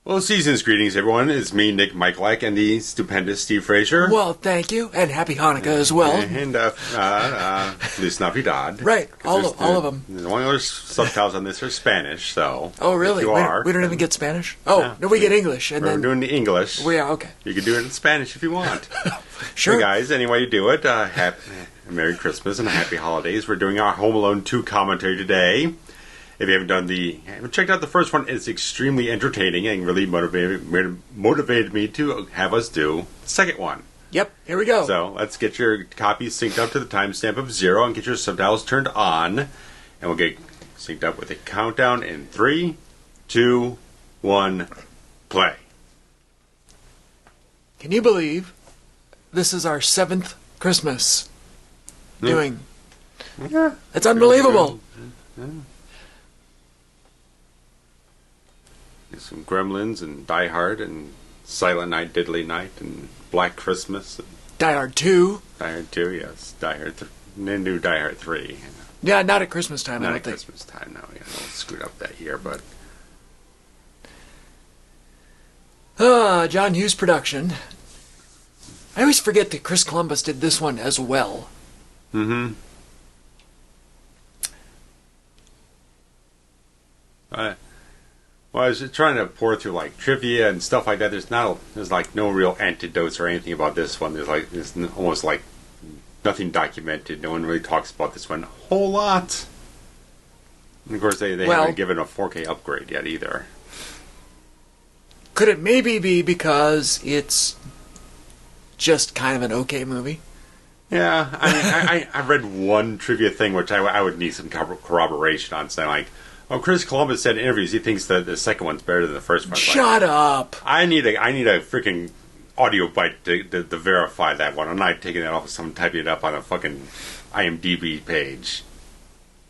Well, season's greetings, everyone. It's me, Nick Michalak, and the stupendous Steve Frazier. Well, thank you, and happy Hanukkah as well. And Feliz Navidad. Right, all of them. The only other subtitles on this are Spanish, so... Oh, really? If you are, we don't even get Spanish? Oh, yeah, no, we get English. And we're doing the English. We are, okay. You can do it in Spanish if you want. Sure. Hey, guys, any way you do it, Merry Christmas and Happy Holidays. We're doing our Home Alone 2 commentary today. If you haven't checked out the first one, it's extremely entertaining and really motivated me to have us do the second one. Yep, here we go. So let's get your copies synced up to the timestamp of 0 and get your subtitles turned on. And we'll get synced up with a countdown in 3, 2, 1, play. Can you believe this is our 7th Christmas doing? Yeah. It's unbelievable. Yeah. Some Gremlins and Die Hard and Silent Night, Deadly Night and Black Christmas. And Die Hard 2. Die Hard 2, yes. New Die Hard 3. Yeah, not at Christmas time, not I don't at think. Christmas time, no. Yeah, no, screwed up that year, but... John Hughes production. I always forget that Chris Columbus did this one as well. Mm-hmm. Well, I was trying to pour through like trivia and stuff like that. There's like no real antidotes or anything about this one. There's almost like nothing documented. No one really talks about this one a whole lot. And of course, they haven't given a 4K upgrade yet either. Could it maybe be because it's just kind of an okay movie? Yeah, I mean, I read one trivia thing which I would need some corroboration on, saying like, oh, Chris Columbus said in interviews he thinks that the second one's better than the first one. Shut up! I need a freaking audio bite to verify that one. I'm not taking that off of someone typing it up on a fucking IMDb page.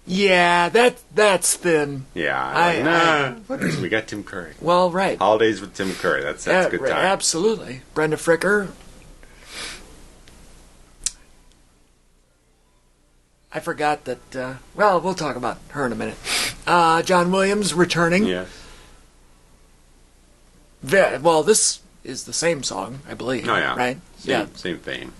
Yeah, that's thin. Yeah, we got Tim Curry. Well, right. Holidays with Tim Curry. That's a good time. Absolutely. Brenda Fricker. I forgot that, well, we'll talk about her in a minute. John Williams returning. Yes. Well, this is the same song, I believe. Oh, yeah. Right? Same theme.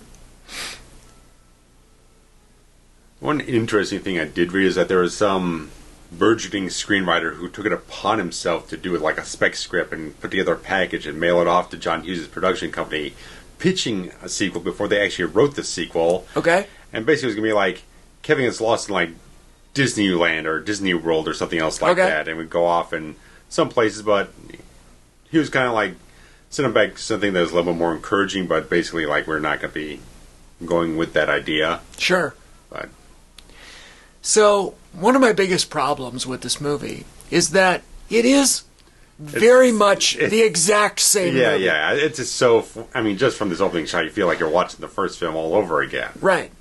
One interesting thing I did read is that there was some burgeoning screenwriter who took it upon himself to do it like a spec script and put together a package and mail it off to John Hughes' production company, pitching a sequel before they actually wrote the sequel. Okay. And basically it was going to be like Kevin gets lost in like Disneyland or Disney World or something else like that, and would go off in some places, but he was kind of like sending back something that was a little bit more encouraging, but basically like we're not going to be going with that idea. Sure. But so one of my biggest problems with this movie is that it is very much the exact same movie. Yeah. It's just so, I mean, just from this opening shot, you feel like you're watching the first film all over again. Right.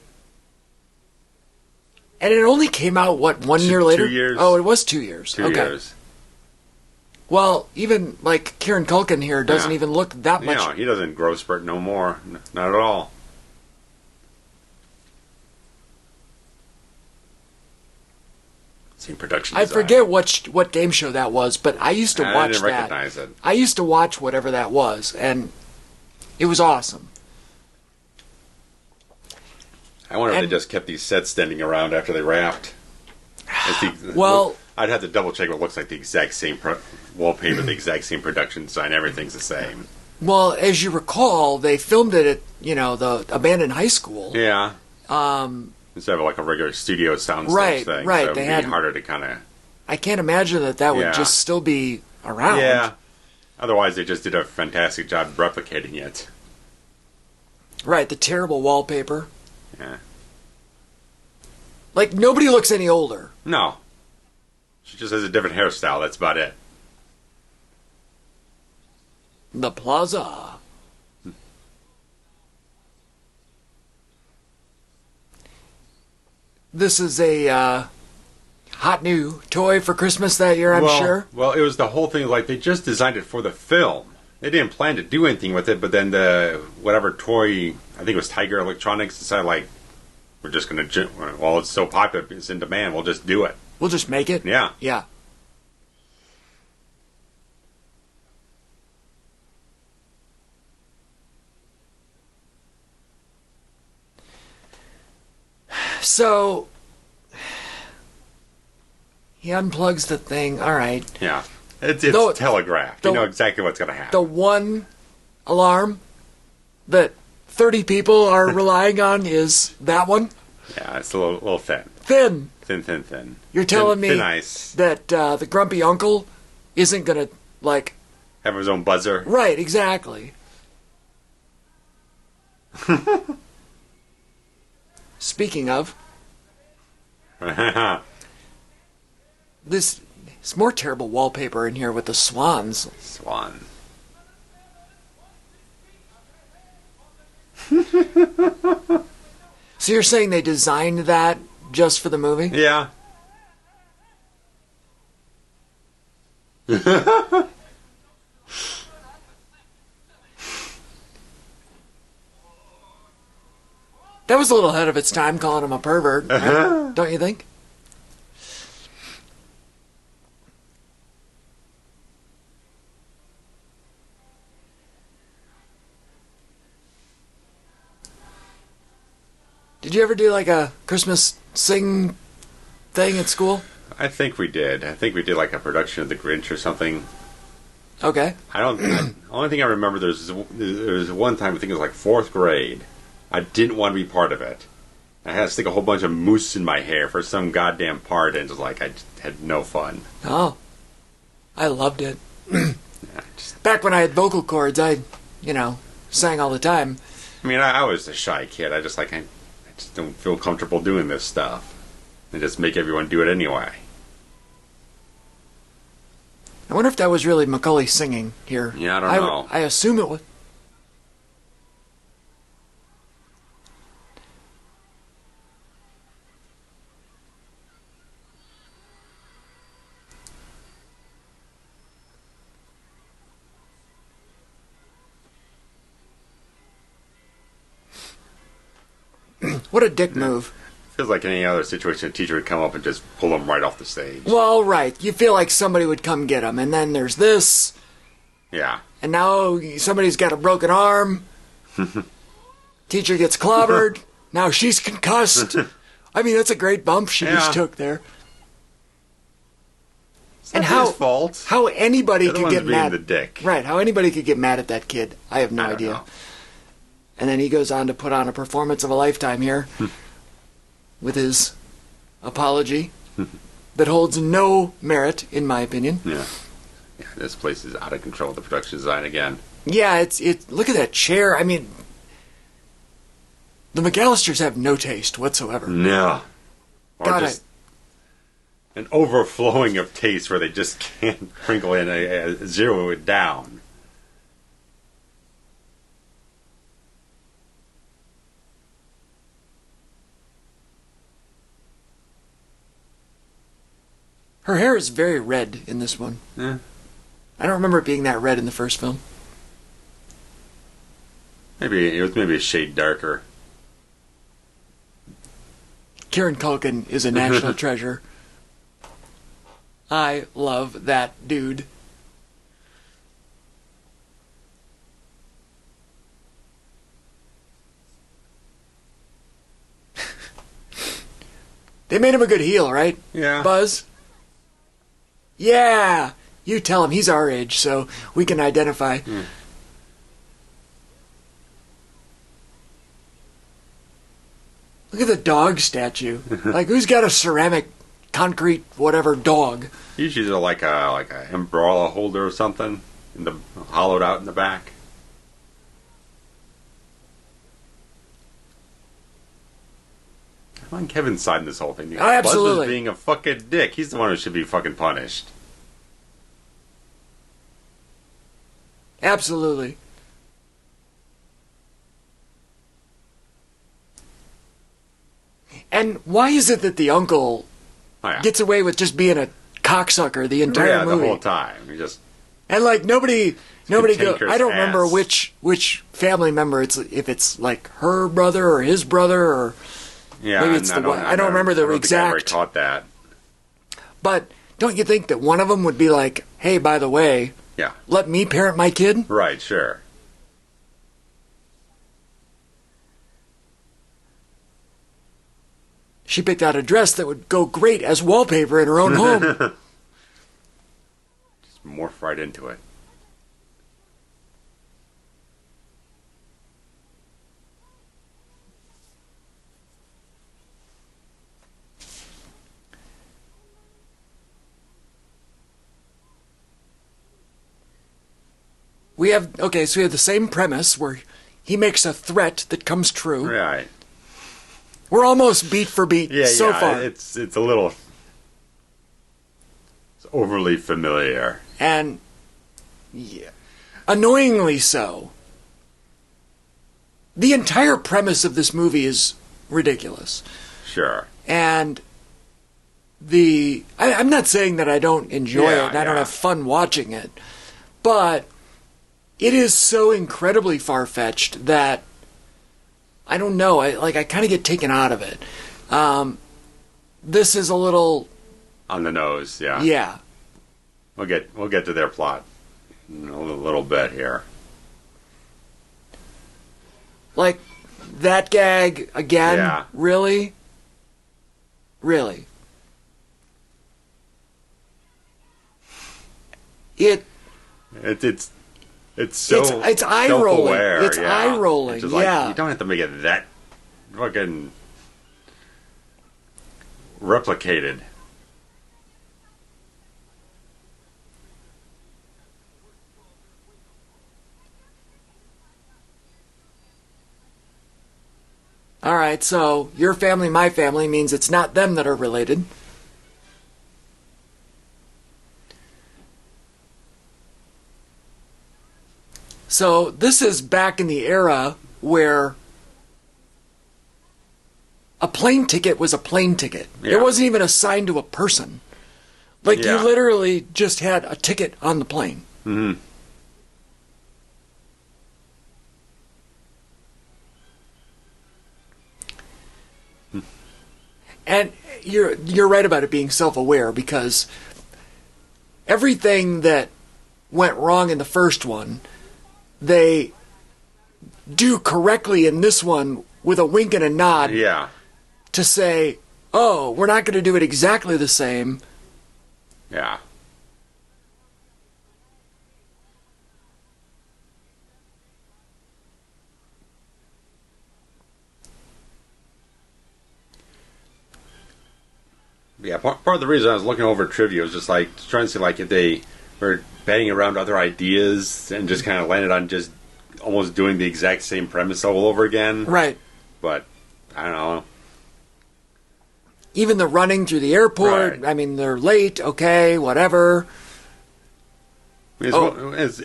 And it only came out, what, 1 year later? 2 years. Oh, it was 2 years. 2 years. Well, even, like, Kieran Culkin here doesn't even look that much... No, he doesn't grow spurt no more. Not at all. Same production design. I forget what game show that was, but I used to watch that. I didn't recognize it. I used to watch whatever that was, and it was awesome. I wonder if they just kept these sets standing around after they wrapped. Well, I'd have to double check what looks like the exact same wallpaper, the exact same production design. Everything's the same. Well, as you recall, they filmed it at the abandoned high school. Yeah. Instead of like a regular studio soundstage thing. Right. So They it'd be had harder to kind of... I can't imagine that would just still be around. Yeah. Otherwise, they just did a fantastic job replicating it. Right, the terrible wallpaper. Yeah. Like, nobody looks any older. No. She just has a different hairstyle. That's about it. The Plaza. This is a hot new toy for Christmas that year, I'm sure. Well, it was the whole thing. Like, they just designed it for the film. They didn't plan to do anything with it, but then whatever toy, I think it was Tiger Electronics, decided, like, we're just going to, well, it's so popular, it's in demand, we'll just do it. We'll just make it? Yeah. Yeah. So he unplugs the thing. All right. Yeah. It's telegraphed. You know exactly what's going to happen. The one alarm that 30 people are relying on is that one? Yeah, it's a little thin. Thin. Thin. You're telling me thin ice. that the grumpy uncle isn't going to, like... have his own buzzer? Right, exactly. Speaking of... This... It's more terrible wallpaper in here with the swans. Swan. So you're saying they designed that just for the movie? Yeah. That was a little ahead of its time, calling him a pervert. Right? Don't you think? Did you ever do like a Christmas sing thing at school? I think we did. I think we did like a production of The Grinch or something. Okay. Only thing I remember, there was one time, I think it was like 4th grade. I didn't want to be part of it. I had to stick a whole bunch of mousse in my hair for some goddamn part, and just like I just had no fun. Oh, I loved it. Back when I had vocal cords, I sang all the time. I mean, I was a shy kid. I just don't feel comfortable doing this stuff. And just make everyone do it anyway. I wonder if that was really Macaulay singing here. Yeah, I don't know. I assume it was. What a dick move. Feels like any other situation, a teacher would come up and just pull them right off the stage. Well, right. You feel like somebody would come get them, and then there's this. Yeah. And now somebody's got a broken arm. Teacher gets clobbered. Now she's concussed. I mean, that's a great bump she just took there. It's not his fault. How anybody could get mad. The dick. Right, how anybody could get mad at that kid, I have no I don't idea. know. And then he goes on to put on a performance of a lifetime here with his apology that holds no merit, in my opinion. Yeah, this place is out of control. The production design again. Yeah, it's look at that chair. I mean, the McAllisters have no taste whatsoever. No. Or Got just an overflowing of taste where they just can't crinkle in zero it down. Her hair is very red in this one. Yeah. I don't remember it being that red in the first film. Maybe it was a shade darker. Kieran Culkin is a national treasure. I love that dude. They made him a good heel, right? Yeah. Buzz? Yeah! You tell him he's our age, so we can identify. Look at the dog statue. Like, who's got a ceramic, concrete, whatever dog? Usually they're like a umbrella holder or something, hollowed out in the back. I'm on Kevin's side in this whole thing. Oh, absolutely. Buzz was being a fucking dick. He's the one who should be fucking punished. Absolutely. And why is it that the uncle gets away with just being a cocksucker the entire movie? The whole time. He just and like nobody goes. I don't remember ass. which family member if it's like her brother or his brother or maybe it's the one. I don't remember the exact. I never caught that. But don't you think that one of them would be like, "Hey, by the way, let me parent my kid"? Right. Sure. She picked out a dress that would go great as wallpaper in her own home. Just morph right into it. We have the same premise where he makes a threat that comes true. Right. We're almost beat for beat so far. It's a little overly familiar. And annoyingly so. The entire premise of this movie is ridiculous. Sure. And I'm not saying that I don't enjoy it and I don't have fun watching it, but it is so incredibly far-fetched that I don't know. I kind of get taken out of it. This is a little on the nose. Yeah. Yeah. We'll get to their plot in a little bit here. Like that gag again. Yeah. Really. It's so it's eye rolling. Self-aware, It's eye rolling. It's just yeah. You don't have to make it that fucking replicated. All right, so your family, my family means it's not them that are related. So this is back in the era where a plane ticket was a plane ticket. Yeah. It wasn't even assigned to a person. Like you literally just had a ticket on the plane. Mm-hmm. And you're right about it being self-aware, because everything that went wrong in the first one, they do correctly in this one with a wink and a nod. Yeah. To say, oh, we're not going to do it exactly the same. Yeah. Yeah, part of the reason I was looking over trivia was just like trying to see like if they were batting around other ideas and just kind of landed on just almost doing the exact same premise all over again. Right. But I don't know. Even the running through the airport, Right. I mean, they're late, okay, whatever. It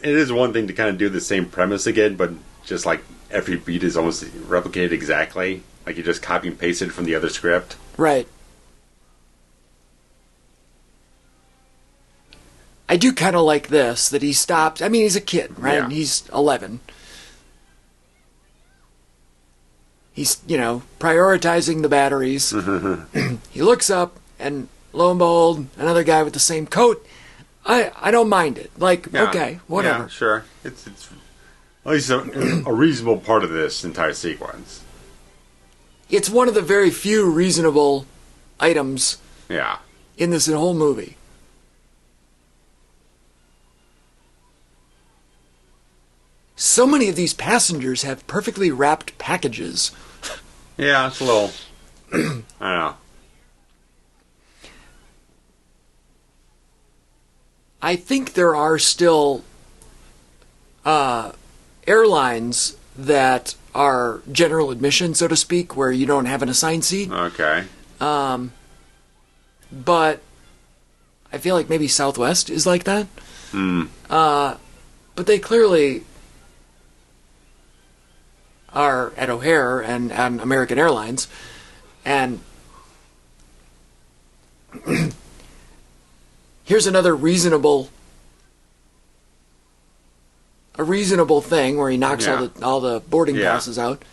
is one thing to kind of do the same premise again, but just like every beat is almost replicated exactly. Like you just copy and pasted from the other script. Right. I do kind of like this, that he stopped. I mean, he's a kid, right? Yeah. He's 11. He's, prioritizing the batteries. He looks up, and lo and behold, another guy with the same coat. I don't mind it. Like, okay, whatever. Yeah, sure. It's at least a reasonable part of this entire sequence. It's one of the very few reasonable items Yeah. in this whole movie. So many of these passengers have perfectly wrapped packages. Yeah, it's a little... I don't know. I think there are still airlines that are general admission, so to speak, where you don't have an assigned seat. Okay. But I feel like maybe Southwest is like that. But they clearly are at O'Hare and American Airlines. And here's another reasonable thing where he knocks all the boarding passes out.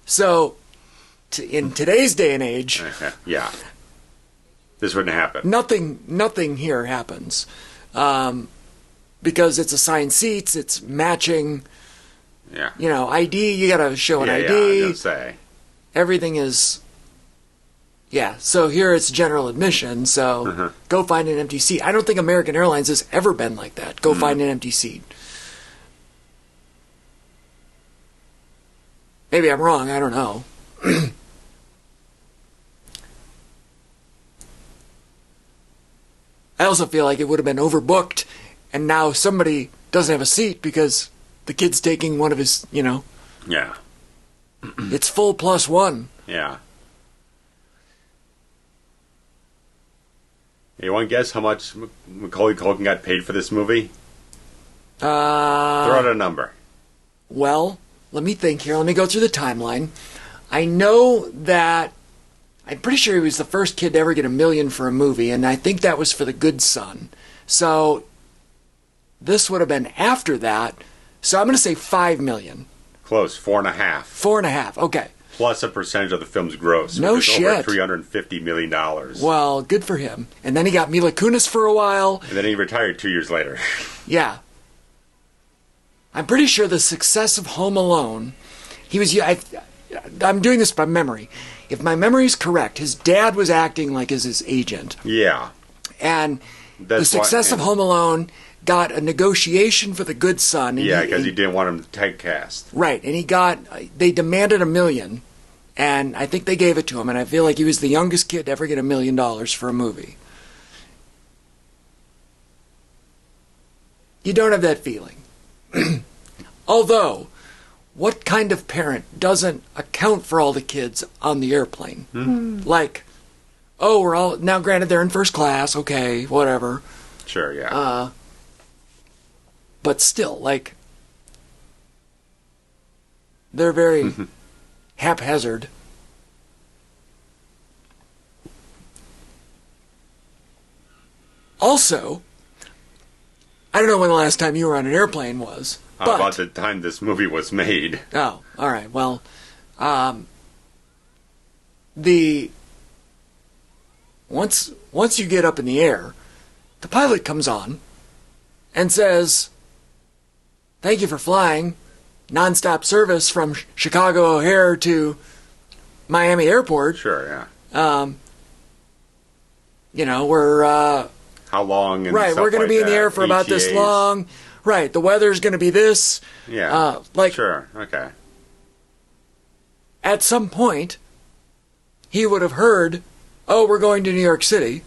So, in today's day and age, yeah, this wouldn't happen. Nothing here happens. because it's assigned seats, it's matching. Yeah. ID, you gotta show an ID. Yeah, I was gonna say. Everything is... Yeah, so here it's general admission, so go find an empty seat. I don't think American Airlines has ever been like that. Go find an empty seat. Maybe I'm wrong, I don't know. I also feel like it would have been overbooked, and now somebody doesn't have a seat because the kid's taking one of his, Yeah. It's full plus one. Yeah. You want to guess how much Macaulay Culkin got paid for this movie? Throw out a number. Well, let me think here. Let me go through the timeline. I know that I'm pretty sure he was the first kid to ever get $1 million for a movie, and I think that was for The Good Son. So this would have been after that. So I'm going to say $5 million. Close, 4.5. 4.5. Okay. Plus a percentage of the film's gross. No which is shit. Over $350 million. Well, good for him. And then he got Mila Kunis for a while. And then he retired 2 years later. Yeah. I'm pretty sure the success of Home Alone, I'm doing this by memory. If my memory is correct, his dad was acting like as his agent. Yeah. And the success of Home Alone got a negotiation for The Good Son. Yeah, because he didn't want him typecast. Right, and they demanded $1 million, and I think they gave it to him, and I feel like he was the youngest kid to ever get $1 million for a movie. You don't have that feeling. Although, what kind of parent doesn't account for all the kids on the airplane? Like, we're all, now granted they're in first class, okay, whatever. Sure, yeah. But still, like, they're very haphazard. Also, I don't know when the last time you were on an airplane was. How about the time this movie was made? Oh, all right. Well, once you get up in the air, the pilot comes on and says, "Thank you for flying nonstop service from Chicago O'Hare to Miami Airport." Sure, yeah. We're how long? And right, we're going to be in the air for about this long. Right, the weather's going to be this. Yeah. Sure, okay. At some point, he would have heard, we're going to New York City.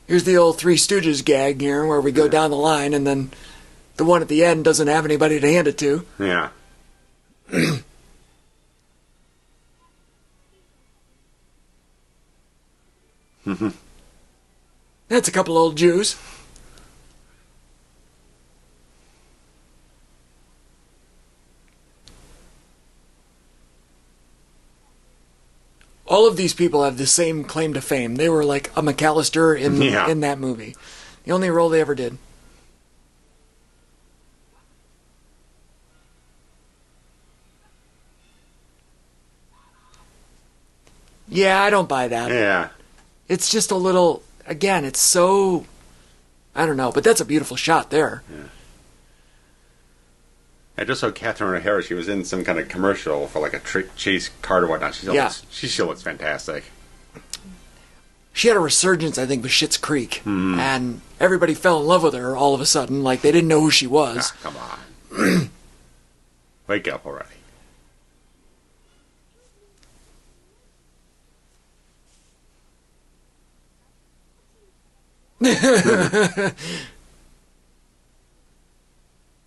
Here's the old Three Stooges gag here, where we go down the line, and then the one at the end doesn't have anybody to hand it to. Yeah. That's a couple old Jews. All of these people have the same claim to fame. They were like a McAllister in that movie. The only role they ever did. Yeah, I don't buy that. Yeah. It's just a little, again, it's so, I don't know, but that's a beautiful shot there. Yeah. I just saw Catherine O'Hara. She was in some kind of commercial for like a chase cart or whatnot. She still looks fantastic. She had a resurgence, I think, with Schitt's Creek. And everybody fell in love with her all of a sudden. Like, they didn't know who she was. Come on. Wake up already.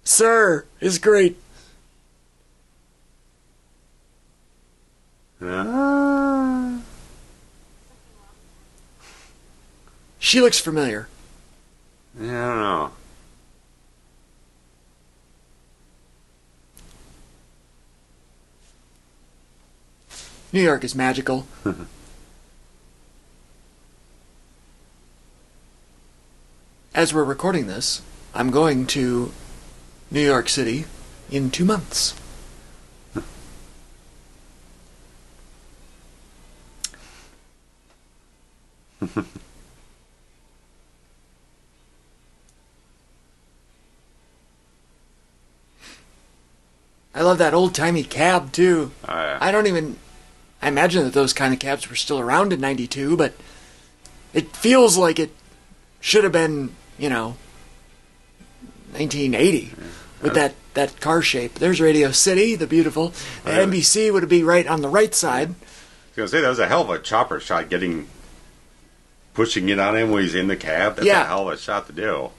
Sir is great. She looks familiar. I don't know. New York is magical. As we're recording this, I'm going to New York City in 2 months. I love that old-timey cab, too. Oh, yeah. I imagine that those kind of cabs were still around in 92, but it feels like it should have been, 1980 with that car shape. There's Radio City, the beautiful. The NBC would be right on the right side. I was going to say, that was a hell of a chopper shot, pushing it on him when he's in the cab. That's a hell of a shot to do.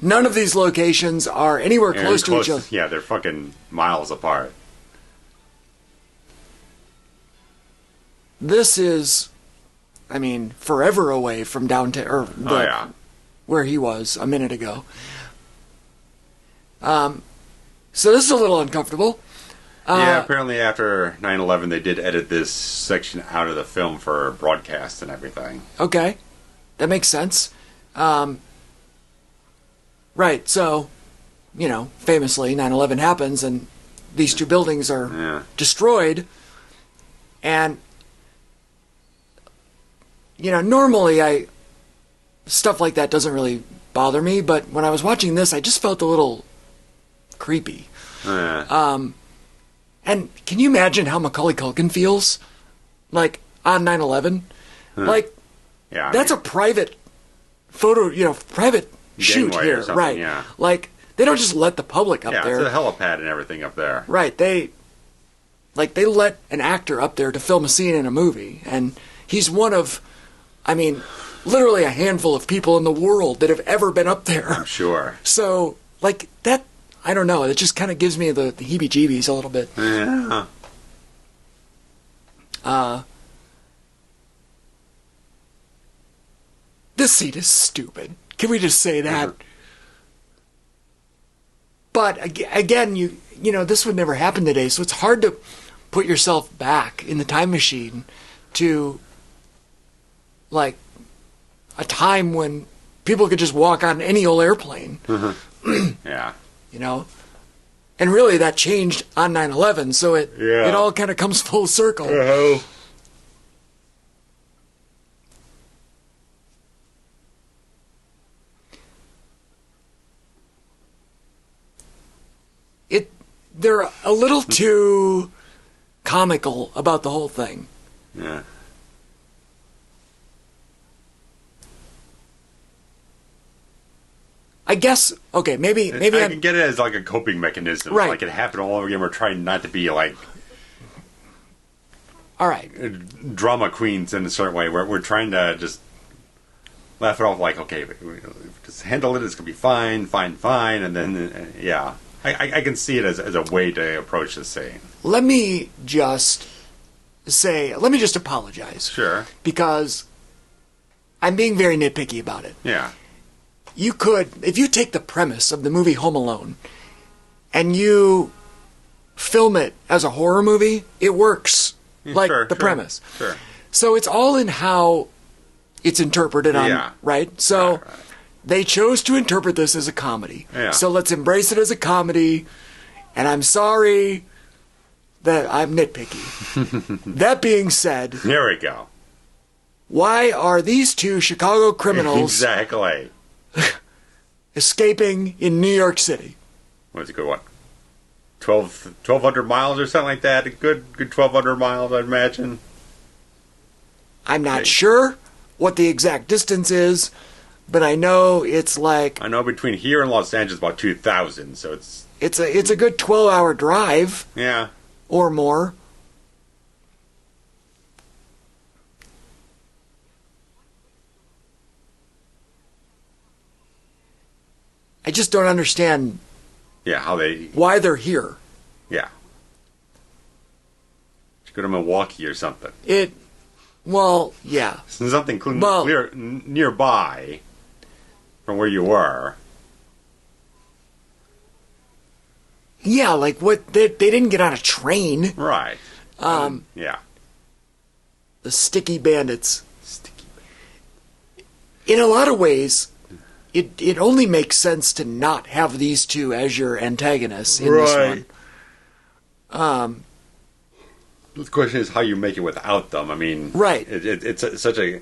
None of these locations are anywhere close to each other. Yeah, they're fucking miles apart. This is, forever away from downtown, where he was a minute ago. So this is a little uncomfortable. Apparently after 9/11 they did edit this section out of the film for broadcast and everything. Okay, that makes sense. Right, so, famously 9/11 happens and these two buildings are destroyed. And, normally stuff like that doesn't really bother me, but when I was watching this, I just felt a little creepy. And can you imagine how Macaulay Culkin feels? Like, on 9/11? That's a private photo, private shoot here, right? Yeah. Like, they don't just let the public up there. Yeah, it's a helipad and everything up there. Right, they let an actor up there to film a scene in a movie, and he's one of, literally a handful of people in the world that have ever been up there. I'm sure. So, that, I don't know, it just kind of gives me the heebie-jeebies a little bit. Yeah. This scene is stupid. Can we just say that? But again, this would never happen today, so it's hard to put yourself back in the time machine to, a time when people could just walk on any old airplane. Yeah. And really that changed on 9/11, so it all kind of comes full circle. They're a little too comical about the whole thing. Yeah. I guess, okay, maybe I can get it as like a coping mechanism. Right. Like it happened all over again. We're trying not to be like... All right. Drama queens in a certain way. We're trying to just laugh it off like, okay, just handle it. It's going to be fine. And then, I can see it as a way to approach the scene. Let me just apologize. Sure. Because I'm being very nitpicky about it. Yeah. You could, if you take the premise of the movie Home Alone and you film it as a horror movie, it works premise. Sure. So it's all in how it's interpreted on, right? So right. They chose to interpret this as a comedy. Yeah. So let's embrace it as a comedy. And I'm sorry that I'm nitpicky. That being said... There we go. Why are these two Chicago criminals... Exactly. escaping in New York City? What's it good, 1,200 miles or something like that? A good 1,200 miles, I'd imagine. I'm not sure what the exact distance is, but I know it's like... I know between here and Los Angeles about 2,000, so it's... It's a good 12-hour drive. Yeah. Or more. I just don't understand... why they're here. Yeah. Should go to Milwaukee or something. Well, yeah. Something clear nearby from where you were. Yeah, like what? They didn't get on a train. Right. Yeah. The Sticky Bandits. In a lot of ways, it only makes sense to not have these two as your antagonists in this one. The question is how you make it without them. I mean, right? It's such a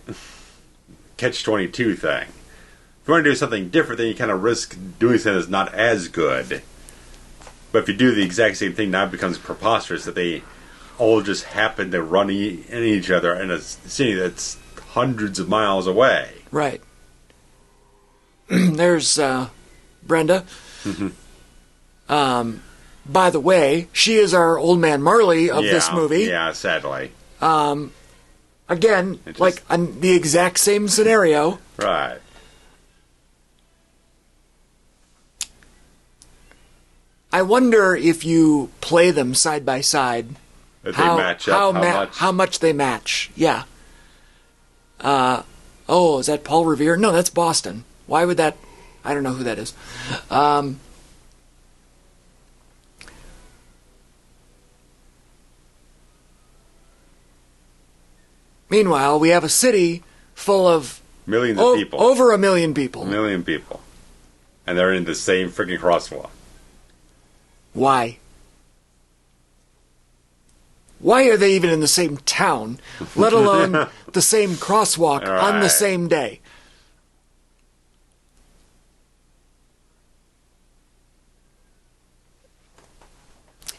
catch-22 thing. If you want to do something different, then you kind of risk doing something that's not as good. But if you do the exact same thing, now it becomes preposterous that they all just happen to run in each other in a city that's hundreds of miles away. Right. There's Brenda. Mm-hmm. By the way, she is our old man Marley of this movie. Yeah, sadly. Again, like the exact same scenario. Right. I wonder if you play them side by side, If they match up, how much they match. Yeah. Is that Paul Revere? No, that's Boston. Why would that? I don't know who that is. Meanwhile, we have a city full of millions of people. Over 1 million people. 1 million people. And they're in the same freaking crosswalk. Why? Why are they even in the same town, let alone the same crosswalk on the same day?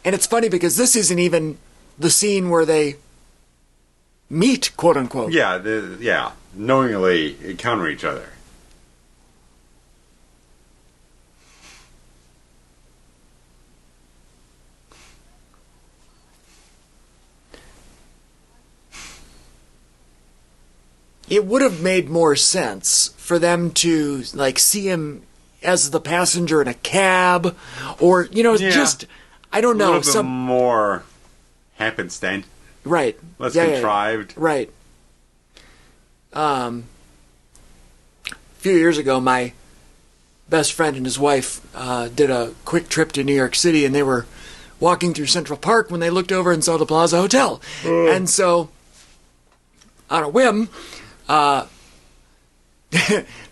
And it's funny because this isn't even the scene where they meet, quote unquote. Yeah, knowingly encounter each other. It would have made more sense for them to like see him as the passenger in a cab, or just I don't know, a little bit more happenstance. Right. Less contrived. Yeah. Right. A few years ago, my best friend and his wife did a quick trip to New York City, and they were walking through Central Park when they looked over and saw the Plaza Hotel. And so, on a whim,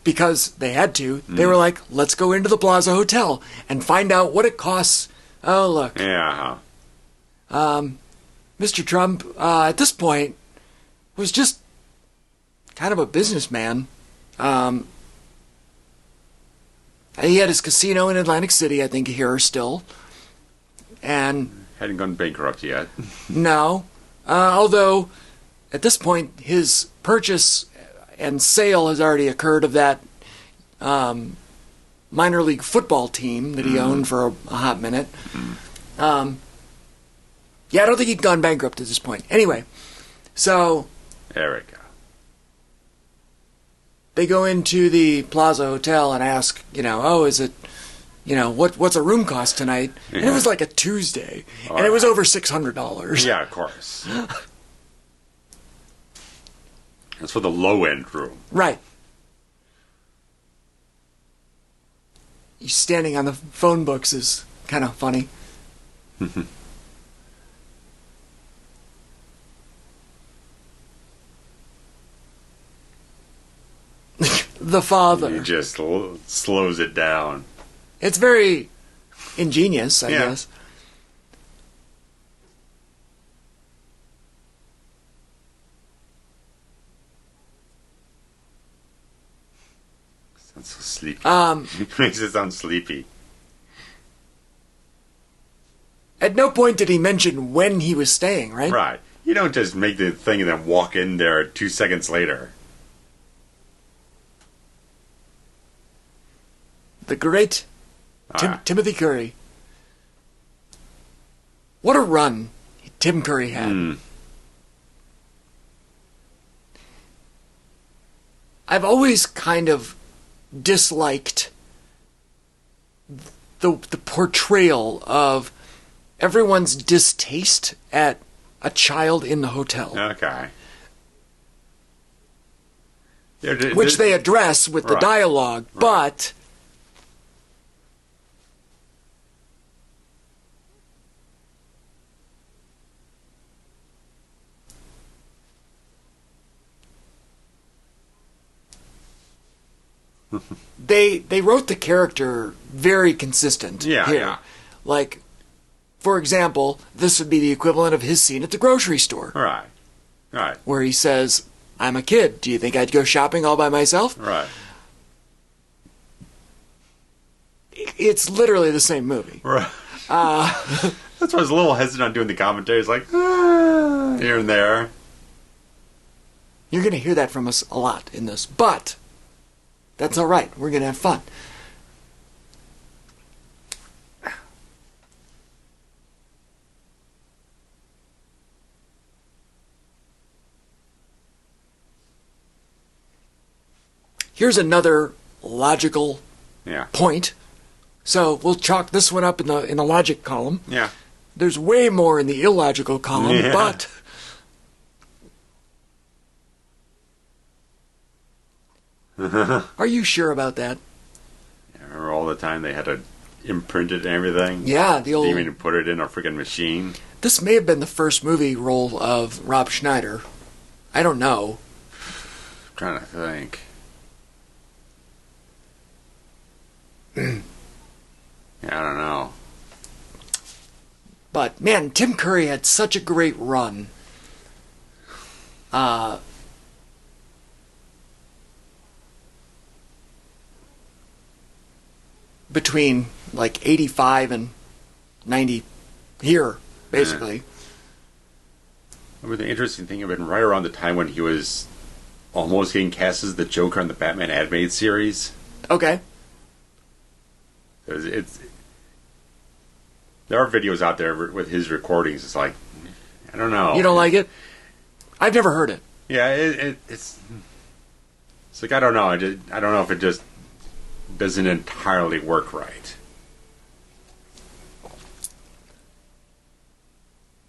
because they had to, they were like, let's go into the Plaza Hotel and find out what it costs. Oh, look. Yeah. Mr. Trump, at this point, was just kind of a businessman. He had his casino in Atlantic City, I think, here still. And hadn't gone bankrupt yet. No. Although, at this point, his purchase and sale has already occurred of that minor league football team that he owned for a hot minute. Yeah, I don't think he'd gone bankrupt at this point. Anyway, so there we go. They go into the Plaza Hotel and ask, is it, what's a room cost tonight? And it was like a Tuesday, and it was over $600. Yeah, of course. That's for the low-end room. Right. He's standing on the phone books is kind of funny. The father. He just slows it down. It's very ingenious, I guess. Sounds so sleepy. Makes it sound sleepy. At no point did he mention when he was staying, right? Right. You don't just make the thing and then walk in there 2 seconds later. The great Timothy Curry. What a run Tim Curry had. I've always kind of disliked the portrayal of everyone's distaste at a child in the hotel. Okay. Which they address with the dialogue, but they wrote the character very consistent here. Yeah. Like, For example, this would be the equivalent of his scene at the grocery store. Right. Where he says, I'm a kid. Do you think I'd go shopping all by myself? Right. It's literally the same movie. Right. That's why I was a little hesitant on doing the commentary. It's like, here and there. You're going to hear that from us a lot in this. But that's all right. We're going to have fun. Here's another logical point. So we'll chalk this one up in the logic column. Yeah. There's way more in the illogical column, but are you sure about that? I remember all the time they had to imprint it and everything. Yeah, the old. They even put it in a freaking machine. This may have been the first movie role of Rob Schneider. I don't know. I'm trying to think. Yeah, I don't know. But, man, Tim Curry had such a great run. Between, like, 85 and 90 here, basically. I mean, the interesting thing had been right around the time when he was almost getting cast as the Joker on the Batman animated series. Okay. There are videos out there with his recordings. It's like, I don't know. You don't like it? I've never heard it. Yeah, it's like, I don't know. I don't know if it just doesn't entirely work right.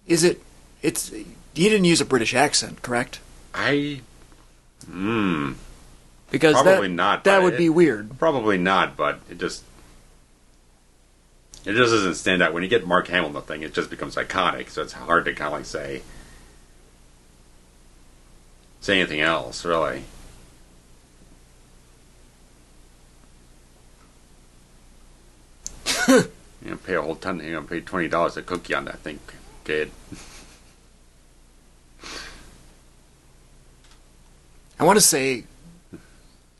Is it? It's. He didn't use a British accent, correct? Because probably not. That would be weird. Probably not, but it just doesn't stand out. When you get Mark Hamill in the thing, it just becomes iconic. So it's hard to kind of like say anything else, really. You know, pay a whole ton. You know, pay $20 a cookie on that thing, kid. I want to say,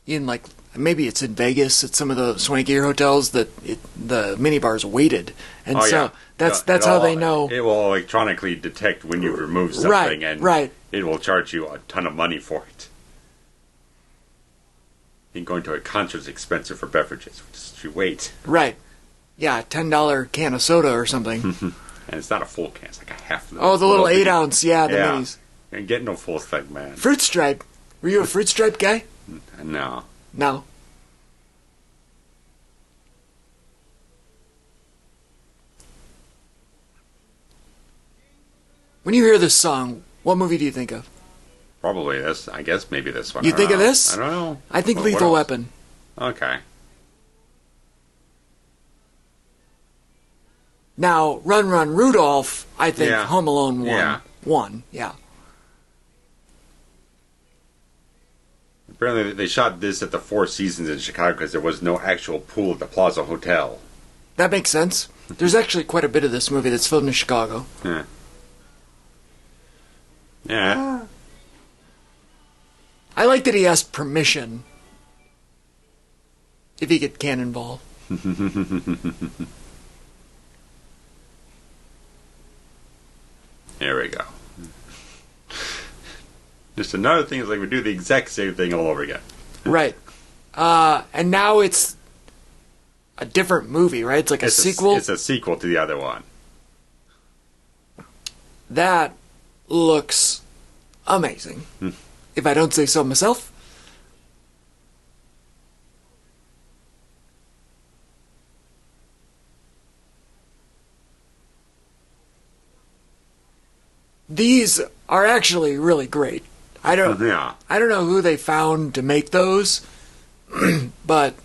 in like maybe it's in Vegas at some of the swankier hotels that the minibars weighted, and that's how they know. It will electronically detect when you've removed something, and it will charge you a ton of money for it. I think going to a concert is expensive for beverages, just you wait. Right. Yeah, $10 can of soda or something. And it's not a full can; it's like a half. Oh, the little 8-ounce, the minis. And get no full thing, man. Fruit Stripe. Were you a Fruit Stripe guy? No. No. When you hear this song, what movie do you think of? Probably this. I guess maybe this one. You think of this? I don't know. I think Lethal Weapon. Okay. Now, Run Run Rudolph, I think Home Alone 1. Yeah. 1, yeah. Apparently they shot this at the Four Seasons in Chicago because there was no actual pool at the Plaza Hotel. That makes sense. There's actually quite a bit of this movie that's filmed in Chicago. Yeah. Yeah. I like that he asked permission if he could cannonball. There we go. Just another thing is like we do the exact same thing all over again. Right. And now it's a different movie, right? It's like a sequel. It's a sequel to the other one. That looks amazing. If I don't say so myself. These are actually really great. I don't know who they found to make those, but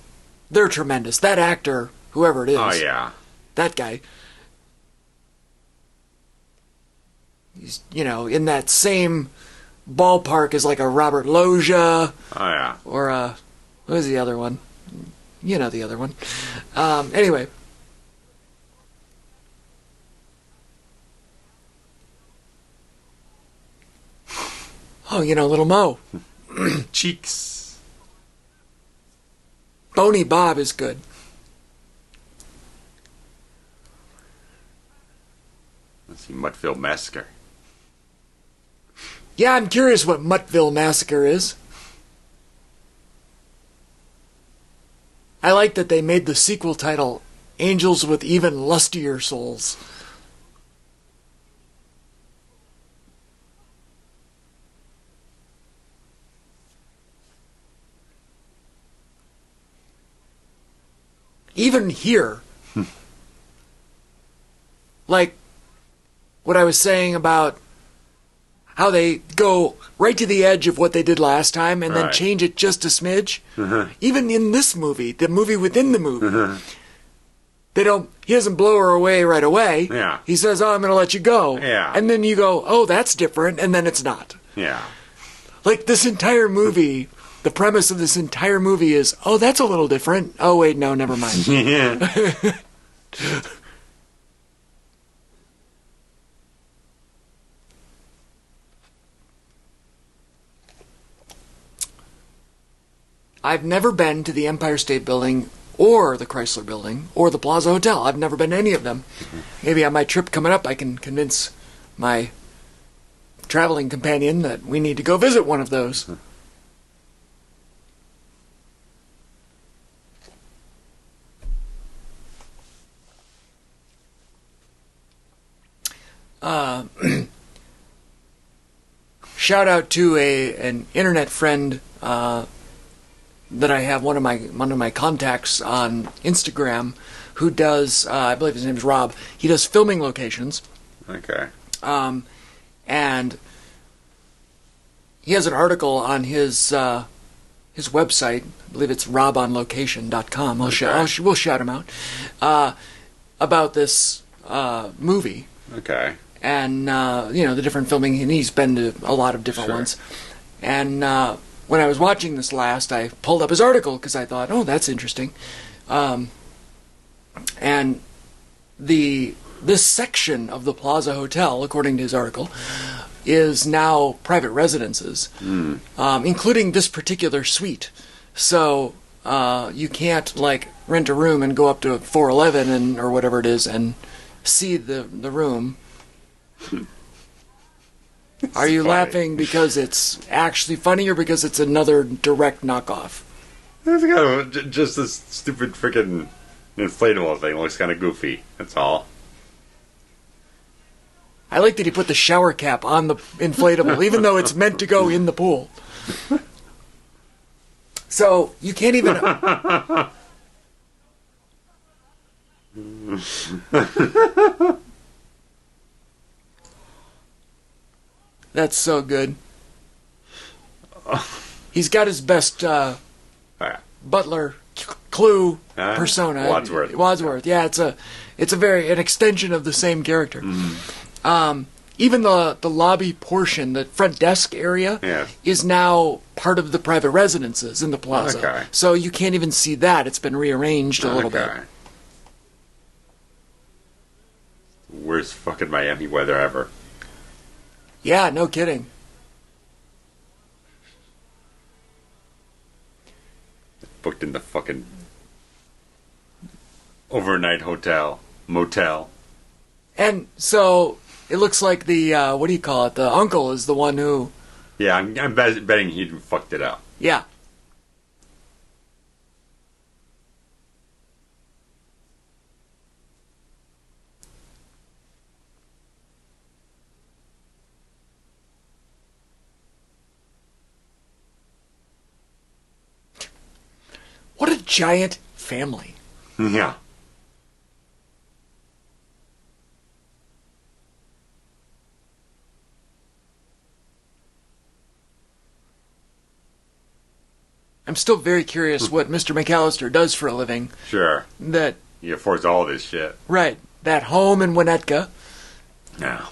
they're tremendous. That actor, whoever it is. Oh yeah. That guy. He's, in that same ballpark as like a Robert Loggia. Oh yeah. Or what was the other one? You know the other one. Anyway. Oh, little Mo. Cheeks. Boney Bob is good. Let's see, Muttville Massacre. Yeah, I'm curious what Muttville Massacre is. I like that they made the sequel title Angels with Even Lustier Souls. Even here, like what I was saying about how they go right to the edge of what they did last time and then change it just a smidge. Even in this movie, the movie within the movie, he doesn't blow her away right away. Yeah. He says, "Oh, I'm going to let you go." Yeah. And then you go, "Oh, that's different," and then it's not. Yeah. Like this entire movie, the premise of this entire movie is, "Oh, that's a little different." Oh, wait, no, never mind. Yeah. I've never been to the Empire State Building or the Chrysler Building or the Plaza Hotel. I've never been to any of them. Maybe on my trip coming up I can convince my traveling companion that we need to go visit one of those. Shout out to an internet friend that I have, one of my contacts on Instagram, who does I believe his name is Rob. He does filming locations. Okay. And he has an article on his website. I believe it's robonlocation.com. We'll shout him out about this movie. Okay. And the different filming, and he's been to a lot of different ones. And when I was watching this last, I pulled up his article because I thought, oh, that's interesting. And this section of the Plaza Hotel, according to his article, is now private residences, including this particular suite. So you can't rent a room and go up to 411 or whatever it is and see the room. Are you laughing because it's actually funny or because it's another direct knockoff? It's kind of just this stupid freaking inflatable thing. Looks kind of goofy. That's all. I like that he put the shower cap on the inflatable, even though it's meant to go in the pool. So you can't even. That's so good. He's got his best butler clue persona. Wadsworth. Yeah, it's an extension of the same character. Even the lobby portion, the front desk area, is now part of the private residences in the plaza. Okay. So you can't even see that. It's been rearranged a little bit. Worst fucking Miami weather ever. Yeah, no kidding. Booked in the fucking overnight motel. And so it looks like the what do you call it? The uncle is the one who. Yeah, I'm betting he fucked it up. Yeah. What a giant family. Yeah. I'm still very curious what Mr. McAllister does for a living. Sure. That he affords all this shit. Right. That home in Winnetka. No.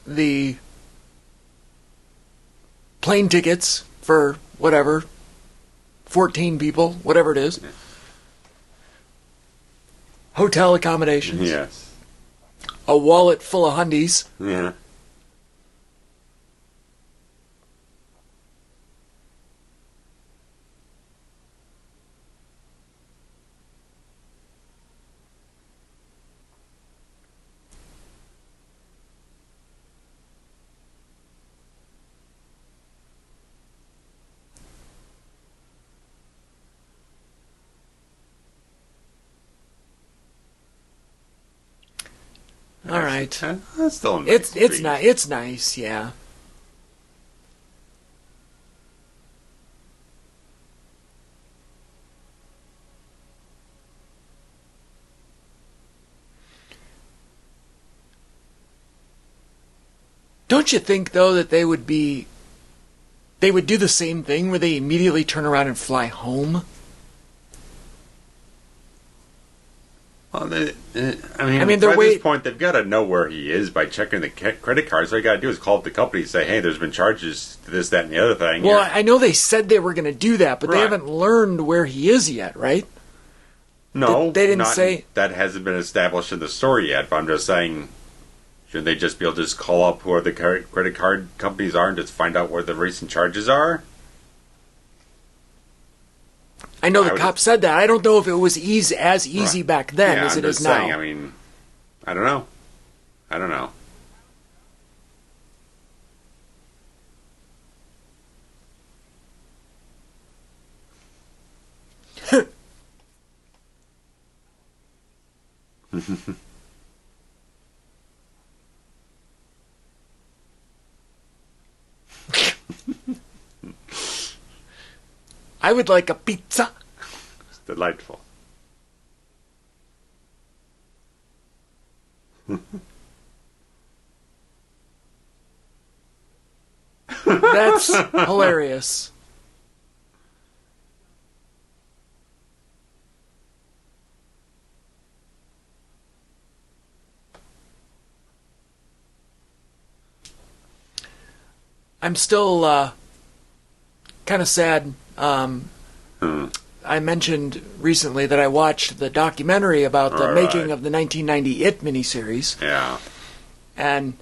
The plane tickets for whatever, 14 people, whatever it is. Hotel accommodations. Yes. a wallet full of hundies. Yeah. All right. That's still a nice it's nice, yeah. Don't you think though that they would do the same thing where they immediately turn around and fly home? Well, by this point, they've got to know where he is by checking the credit cards. So all you got to do is call up the company and say, hey, there's been charges to this, that, and the other thing. Well, I know they said they were going to do that, but they haven't learned where he is yet, right? No. They didn't say... That hasn't been established in the story yet, but I'm just saying, shouldn't they just be able to just call up who the credit card companies are and just find out where the recent charges are? I know the cop said that. I don't know if it was as easy back then as it is now. Saying, I mean, I don't know. I would like a pizza. It's delightful. That's hilarious. I'm still kind of sad. I mentioned recently that I watched the documentary about the making of the 1990 It miniseries. Yeah. And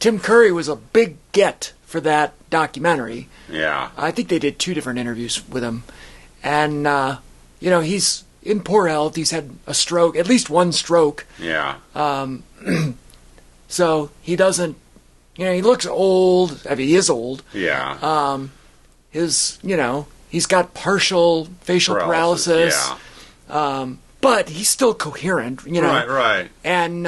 Tim Curry was a big get for that documentary. Yeah. I think they did 2 different interviews with him. And, he's in poor health. He's had a stroke, at least 1 stroke. Yeah. So he doesn't, he looks old. I mean, he is old. Yeah. He's got partial facial paralysis. Yeah. But he's still coherent, Right. And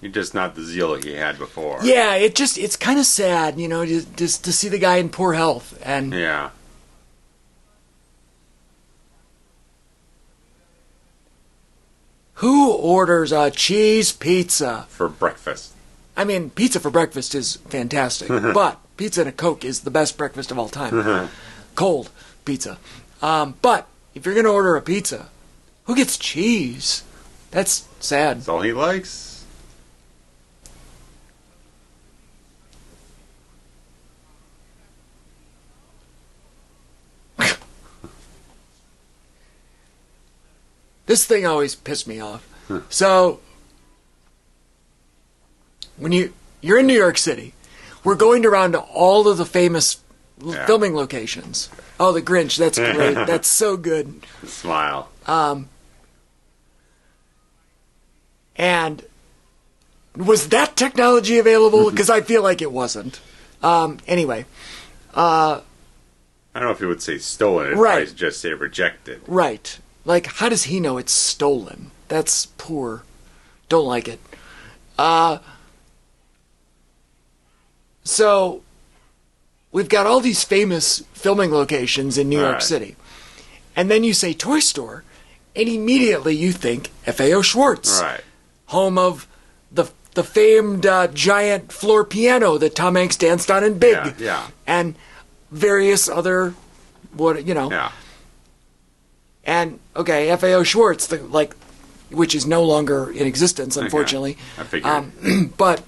you're just not the zeal that he had before. Yeah, it's kind of sad, just to see the guy in poor health. And yeah. Who orders a cheese pizza for breakfast? I mean, pizza for breakfast is fantastic, but pizza and a Coke is the best breakfast of all time. Cold pizza. But if you're going to order a pizza, who gets cheese? That's sad. That's all he likes. This thing always pissed me off. So, when you're in New York City, we're going around to all of the famous filming locations. Oh, The Grinch, that's great. That's so good. Smile. And was that technology available? Because I feel like it wasn't. Anyway. I don't know if he would say stolen. It might just say rejected. Right. Like, how does he know it's stolen? That's poor. Don't like it. So, we've got all these famous filming locations in New York City. And then you say Toy Store, and immediately you think FAO Schwartz. Right. Home of the famed giant floor piano that Tom Hanks danced on in Big. Yeah. And various other, Yeah. And, okay, FAO Schwartz, which is no longer in existence, unfortunately. I figured. But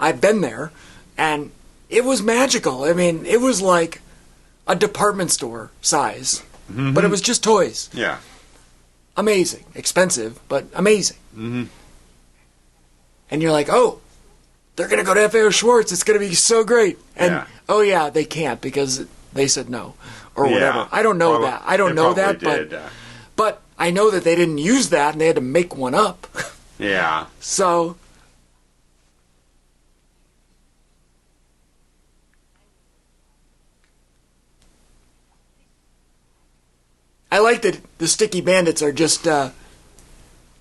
I've been there, and it was magical. I mean, it was like a department store size, but it was just toys. Yeah. Amazing. Expensive, but amazing. And you're like, oh, they're going to go to FAO Schwartz. It's going to be so great. And, oh, yeah, they can't because they said no or whatever. I don't know that. I don't know that, but I know that they didn't use that and they had to make one up. Yeah. So... I like that the Sticky Bandits are just,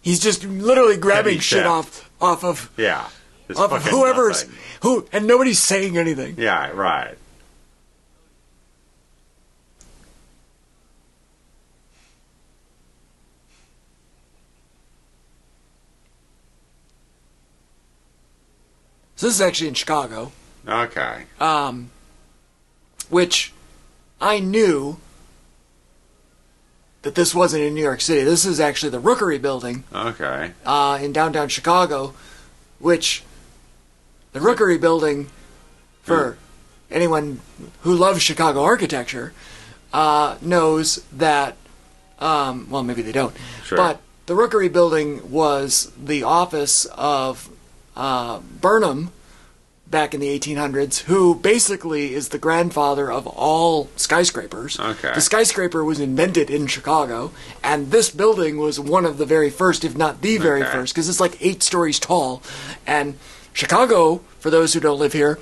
he's just literally grabbing shit off of... Yeah. Off of whoever's... And nobody's saying anything. Yeah, right. So this is actually in Chicago. Okay. Which I knew... that this wasn't in New York City. This is actually the Rookery Building. Okay. In downtown Chicago, which the Rookery Building, for anyone who loves Chicago architecture, knows that, well, maybe they don't, but the Rookery Building was the office of Burnham back in the 1800s, who basically is the grandfather of all skyscrapers. Okay. The skyscraper was invented in Chicago, and this building was one of the very first, if not the very first, because it's like 8 stories tall. And Chicago, for those who don't live here,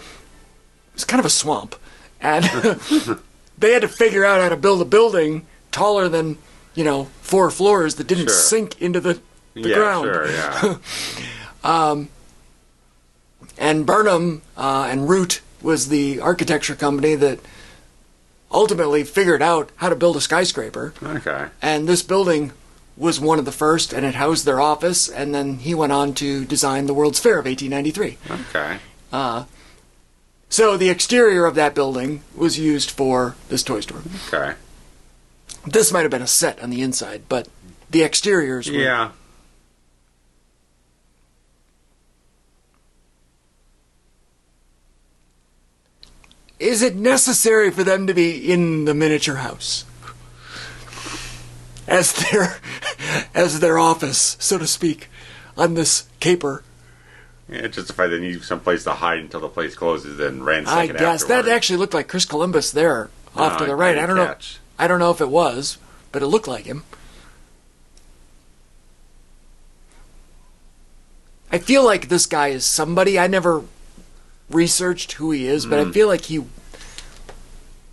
is kind of a swamp. And they had to figure out how to build a building taller than, 4 floors that didn't sink into the ground. Sure, yeah. And Burnham and Root was the architecture company that ultimately figured out how to build a skyscraper. Okay. And this building was one of the first, and it housed their office, and then he went on to design the World's Fair of 1893. Okay. So the exterior of that building was used for this toy store. Okay. This might have been a set on the inside, but the exteriors were... Yeah. Is it necessary for them to be in the miniature house as their office, so to speak, on this caper? Yeah, it's just the fact they need someplace to hide until the place closes and ransack it I guess afterward. that actually looked like Chris Columbus there, off to the right. I don't know if it was, but it looked like him. I feel like this guy is somebody. I never researched who he is, but I feel like he,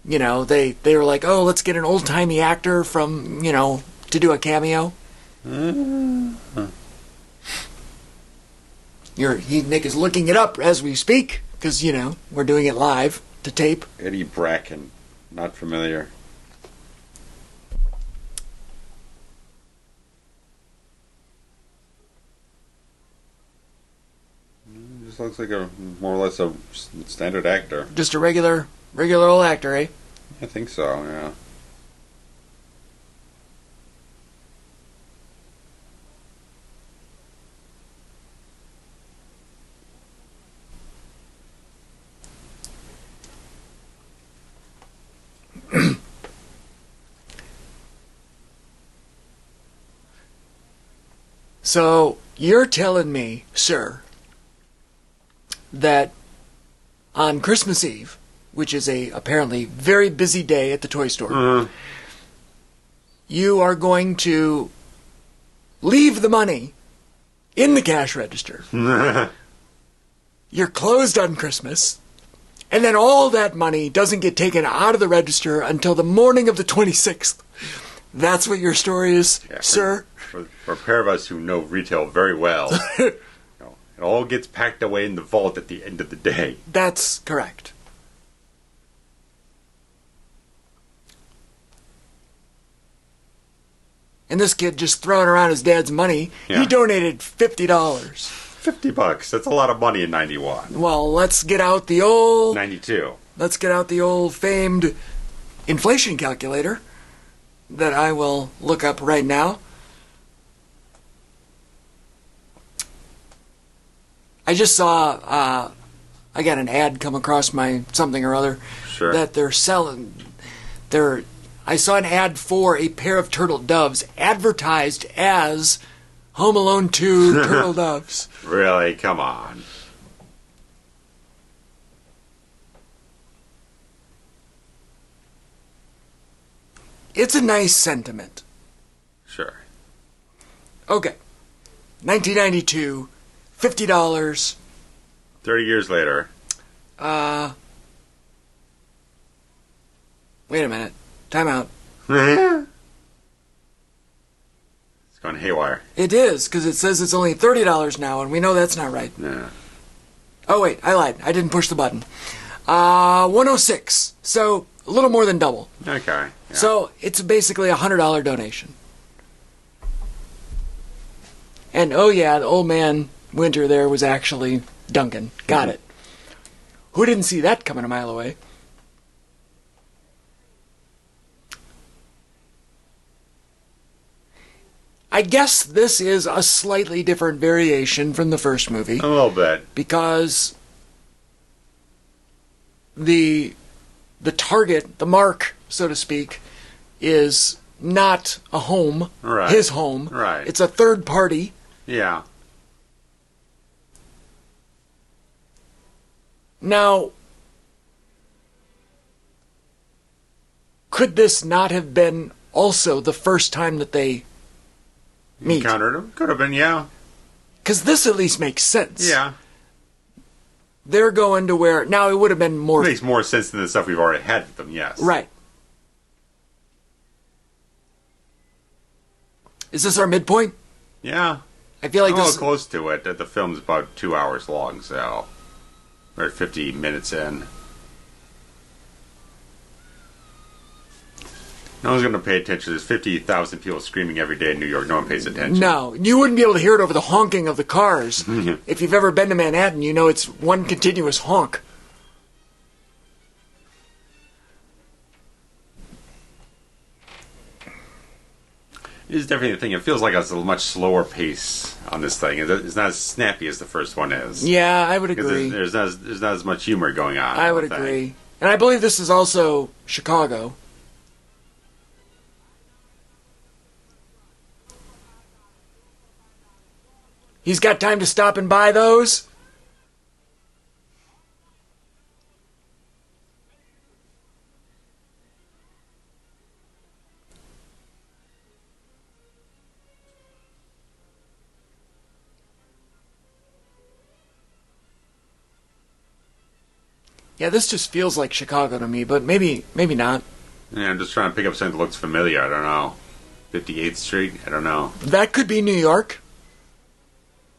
they were like, oh, let's get an old-timey actor from, to do a cameo. Nick is looking it up as we speak, because, we're doing it live to tape. Eddie Bracken, not familiar. Just looks like a more or less a standard actor. Just a regular old actor, eh? I think so, yeah. So, you're telling me, sir, that on Christmas Eve, which is a apparently very busy day at the toy store, you are going to leave the money in the cash register. You're closed on Christmas, and then all that money doesn't get taken out of the register until the morning of the 26th. That's what your story is, sir? For a pair of us who know retail very well, it all gets packed away in the vault at the end of the day. That's correct. And this kid just throwing around his dad's money, he donated $50. $50, that's a lot of money in 91. Well, let's get out the old... 92. Let's get out the old famed inflation calculator that I will look up right now. I just saw, I got an ad come across my something or other that they're selling. I saw an ad for a pair of turtle doves advertised as Home Alone 2 Turtle Doves. Really? Come on. It's a nice sentiment. Sure. Okay. 1992, $50. 30 years later. Wait a minute. Time out. It's gone haywire. It is, because it says it's only $30 now, and we know that's not right. Yeah. Oh, wait, I lied. I didn't push the button. 106. So, a little more than double. Okay. Yeah. So, it's basically a $100 donation. And, oh yeah, the old man Winter there was actually Duncan. Got it. Who didn't see that coming a mile away? I guess this is a slightly different variation from the first movie. A little bit. Because the target, the mark, so to speak, is not a home, right. His home. Right. It's a third party. Yeah. Now, could this not have been also the first time that they meet? Encountered him? Could have been, yeah. Because this at least makes sense. Yeah. They're going to where... Now, it would have been more... It makes more sense than the stuff we've already had with them, yes. Right. Is this our midpoint? Yeah. I feel like this... close to it. The film's about 2 hours long, so... We're at 50 minutes in. No one's going to pay attention. There's 50,000 people screaming every day in New York. No one pays attention. No. You wouldn't be able to hear it over the honking of the cars. If you've ever been to Manhattan, you know it's one continuous honk. It is definitely the thing. It feels like it's a much slower pace on this thing. It's not as snappy as the first one is. Yeah, I would agree. There's not as much humor going on. I would agree. And I believe this is also Chicago. He's got time to stop and buy those? Yeah, this just feels like Chicago to me, but maybe not. Yeah, I'm just trying to pick up something that looks familiar. I don't know. 58th Street? I don't know. That could be New York.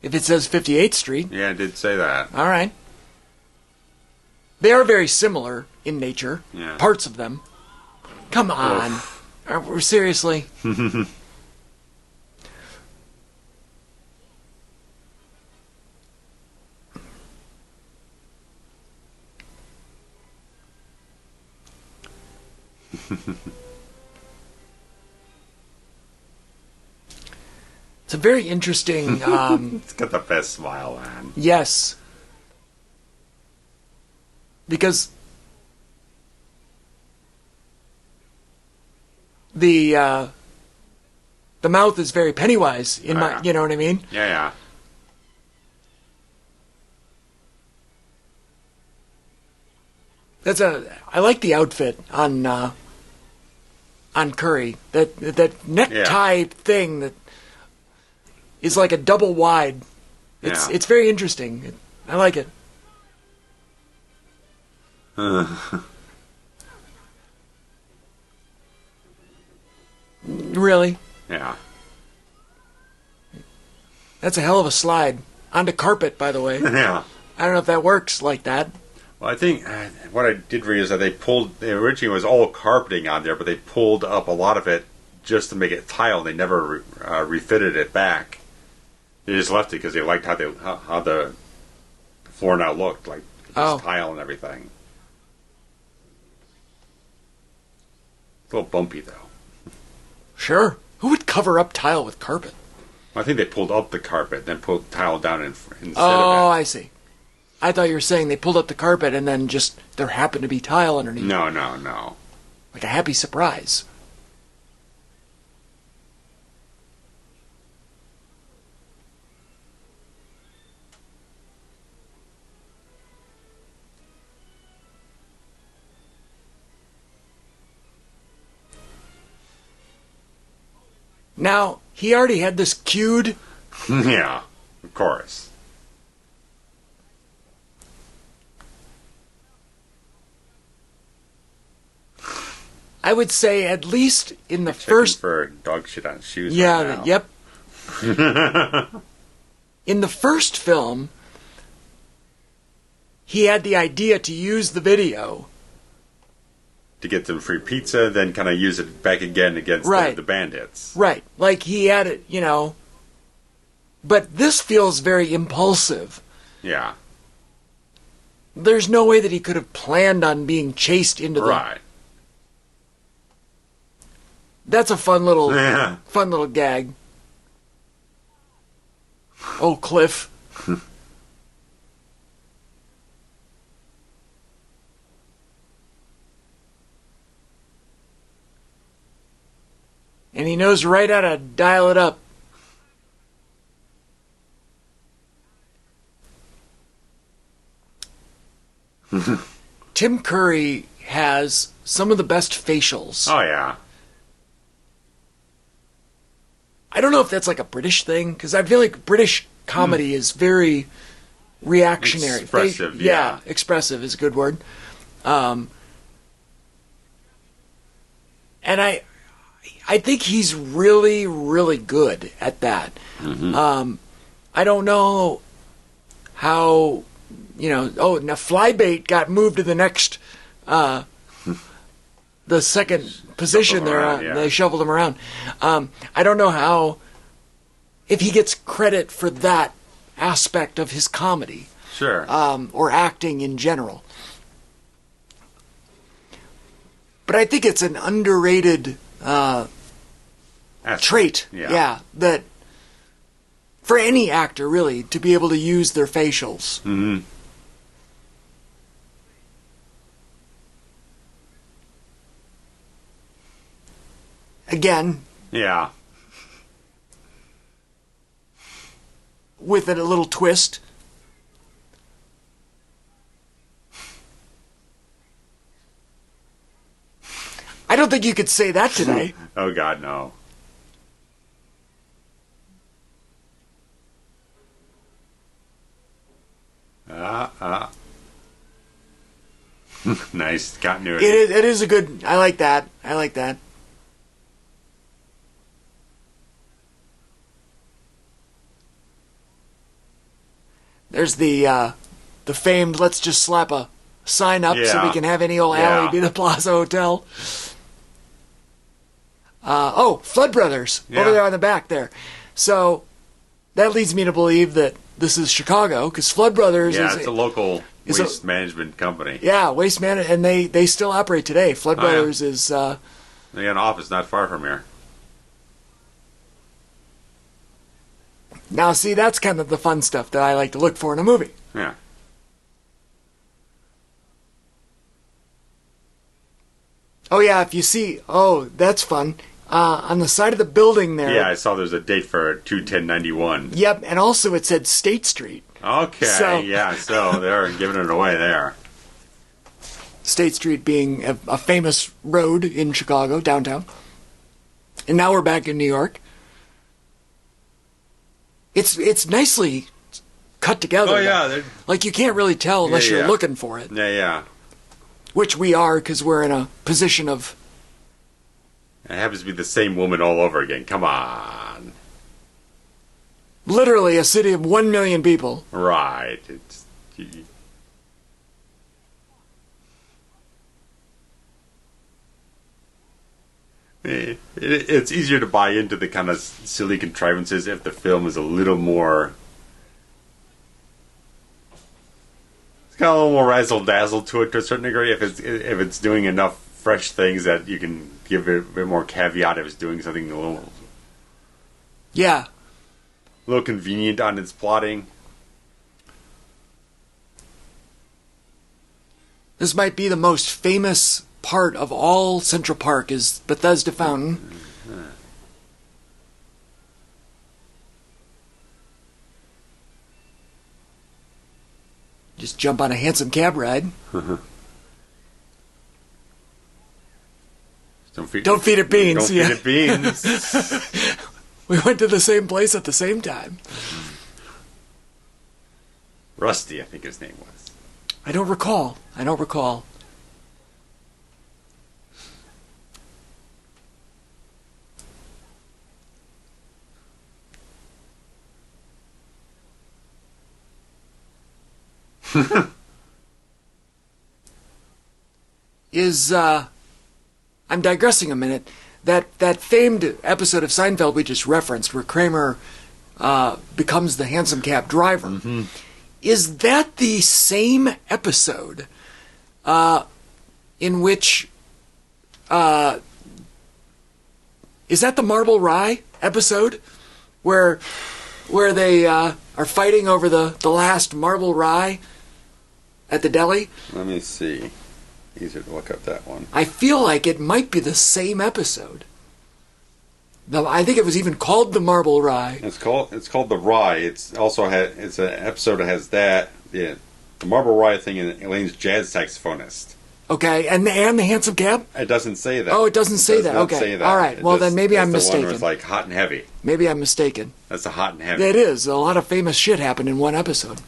If it says 58th Street. Yeah, it did say that. All right. They are very similar in nature. Yeah. Parts of them. Come on. Seriously? It's a very interesting... It's got the best smile, man. Yes. Because the mouth is very Pennywise in my, you know what I mean? Yeah, yeah. I like the outfit on Curry. That necktie thing that is like a double wide. It's very interesting. I like it. Really? Yeah. That's a hell of a slide. Onto carpet, by the way. Yeah. I don't know if that works like that. Well, I think what I did read is that originally was all carpeting on there, but they pulled up a lot of it just to make it tile. They never refitted it back. They just left it because they liked how the floor now looked, like tile and everything. It's a little bumpy, though. Sure. Who would cover up tile with carpet? Well, I think they pulled up the carpet, then pulled tile down instead of it. Oh, I see. I thought you were saying they pulled up the carpet and then just there happened to be tile underneath. No. Like a happy surprise. Now, he already had this cued. Yeah, of course. I would say at least in the first... for dog shit on shoes. Yeah, right now. yep. In the first film, he had the idea to use the video to get some free pizza, then kind of use it back again against the bandits. Right. Like he had it, you know. But this feels very impulsive. Yeah. There's no way that he could have planned on being chased into the... Right. That's a fun little gag. Oh, Cliff. And he knows right how to dial it up. Tim Curry has some of the best facials. Oh, yeah. I don't know if that's like a British thing, because I feel like British comedy is very reactionary. Expressive, yeah. Expressive is a good word. And I think he's really, really good at that. Mm-hmm. I don't know how, now Flybait got moved to the next, the second position there. Around, yeah. They shuffled him around. I don't know how, if he gets credit for that aspect of his comedy. Sure. Or acting in general. But I think it's an underrated trait. Yeah. That for any actor, really, to be able to use their facials. Mm-hmm. Again. Yeah. With a little twist. I don't think you could say that today. Oh, God, no. Nice continuity. It is a good... I like that. There's the famed, let's just slap a sign up so we can have any old alley be the Plaza Hotel. Flood Brothers, over there on the back there. So that leads me to believe that this is Chicago, because Flood Brothers is... it's a local waste management company. Yeah, waste management, and they still operate today. Flood Brothers is... They got an office not far from here. Now, see, that's kind of the fun stuff that I like to look for in a movie. Yeah. Oh, yeah, if you see... Oh, that's fun. On the side of the building there... Yeah, I saw there's a date for 2/10/91. Yep, and also it said State Street. Okay, so they're giving it away there. State Street being a famous road in Chicago, downtown. And now we're back in New York. It's nicely cut together. Oh, yeah. Like, you can't really tell unless you're looking for it. Yeah. Which we are, because we're in a position of... It happens to be the same woman all over again. Come on. Literally a city of 1 million people. Right. It's easier to buy into the kind of silly contrivances if the film is a little more... It's got a little more razzle-dazzle to it to a certain degree. If it's doing enough fresh things that you can give it a bit more caveat if it's doing something a little... Yeah. A little convenient on its plotting. This might be the most famous part of all Central Park is Bethesda Fountain. Just jump on a handsome cab ride. Don't feed it beans. Don't feed it beans. We went to the same place at the same time. Rusty, I think his name was. I don't recall. I'm digressing a minute. That famed episode of Seinfeld we just referenced, where Kramer becomes the hansom cab driver, is that the same episode in which is that the Marble Rye episode where they are fighting over the last Marble Rye at the deli? Let me see. Easier to look up that one. I feel like it might be the same episode. I think it was even called the Marble Rye. It's called the Rye. It's also it's an episode that has the Marble Rye thing and Elaine's jazz saxophonist. Okay, and the handsome cab? It doesn't say that. Oh, it doesn't say that. Okay, say that. All right. Well, then maybe I'm mistaken. The one was like Hot and Heavy. Maybe I'm mistaken. That's the Hot and Heavy. It is. A lot of famous shit happened in one episode.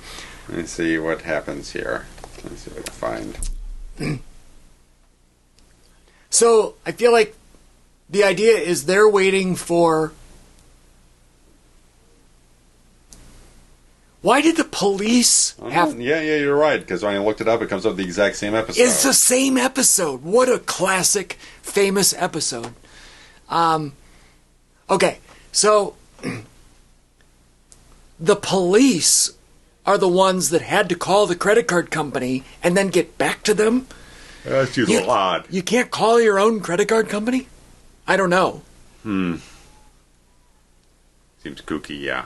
Let me see what happens here. Let me see what I can find. So I feel like the idea is they're waiting for. Why did the police have? Yeah, you're right. Because when I looked it up, it comes up the exact same episode. It's the same episode. What a classic, famous episode. Okay, so the police are the ones that had to call the credit card company and then get back to them. That seems a little odd. You can't call your own credit card company? I don't know. Seems kooky, yeah.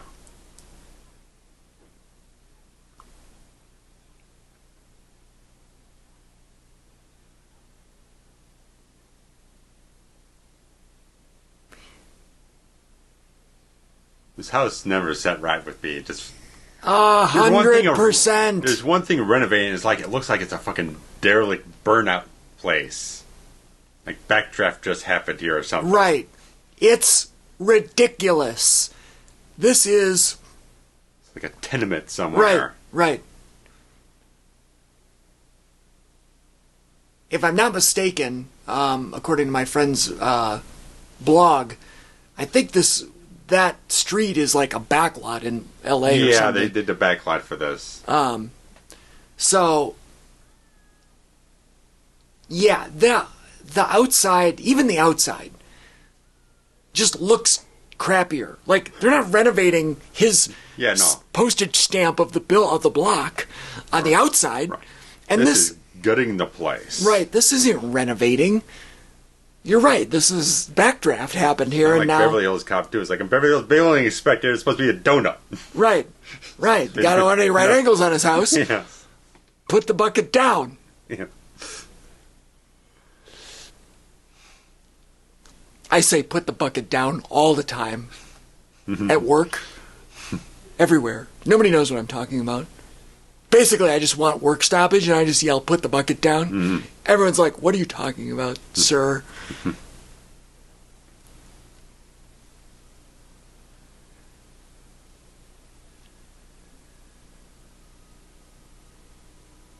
This house never set right with me. It just 100%. There's one thing renovating. It's like it looks like it's a fucking derelict burnout place. Like backdraft just happened here or something. Right. It's ridiculous. This is it's like a tenement somewhere. Right. If I'm not mistaken, according to my friend's blog, I think that street is like a backlot in L.A. or something. Yeah, they did the backlot for this. So, yeah, the outside, even the outside, just looks crappier. Like, they're not renovating his postage stamp of the bill of the block on the outside. Right. And this is gutting the place. Right, this isn't renovating. You're right. This is backdraft happened here, and now Beverly Hills Cop 2 is like a Beverly Hills building inspector. It's supposed to be a donut. Right. Got to want any right angles on his house. Yeah. Put the bucket down. Yeah. I say put the bucket down all the time. At work, everywhere. Nobody knows what I'm talking about. Basically, I just want work stoppage, and I just yell, put the bucket down. Everyone's like, what are you talking about, sir?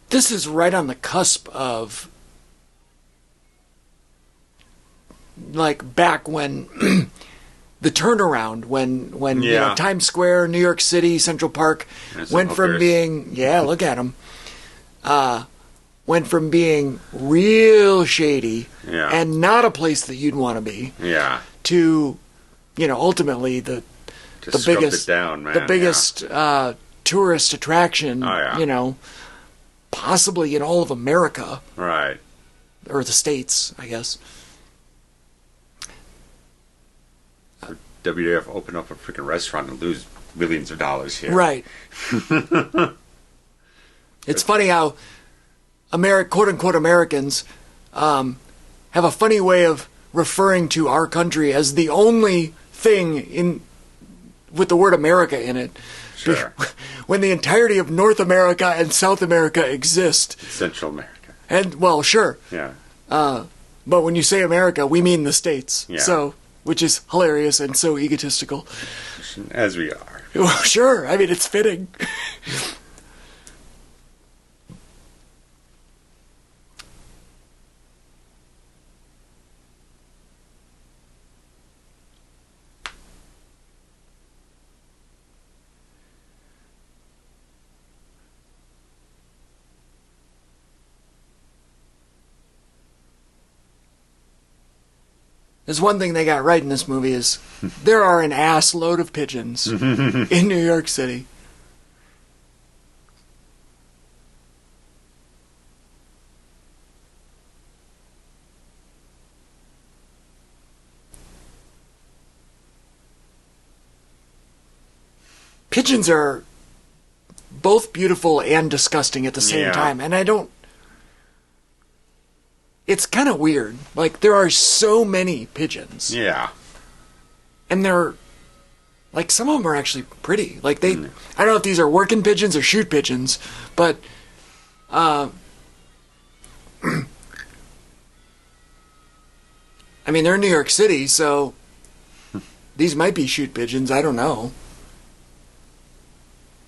This is right on the cusp of, like, back when the turnaround, when you know, Times Square, New York City, Central Park went from being, look at them, went from being real shady and not a place that you'd want to be to, you know, ultimately the biggest, the biggest tourist attraction, you know, possibly in all of America. Right. Or the States, I guess. WWF open up a freaking restaurant and lose millions of dollars here. Right. It's funny how quote-unquote Americans have a funny way of referring to our country as the only thing with the word America in it. Sure. When the entirety of North America and South America exist. Central America. And, well, sure. Yeah. But when you say America, we mean the States. Yeah. So which is hilarious and so egotistical. As we are. Well, sure. I mean, it's fitting. There's one thing they got right in this movie is there are an ass load of pigeons in New York City. Pigeons are both beautiful and disgusting at the same time, and I don't... It's kind of weird. Like, there are so many pigeons. Yeah. And they're... Like, some of them are actually pretty. Like, they... I don't know if these are working pigeons or shoot pigeons, but... I mean, they're in New York City, so... These might be shoot pigeons. I don't know.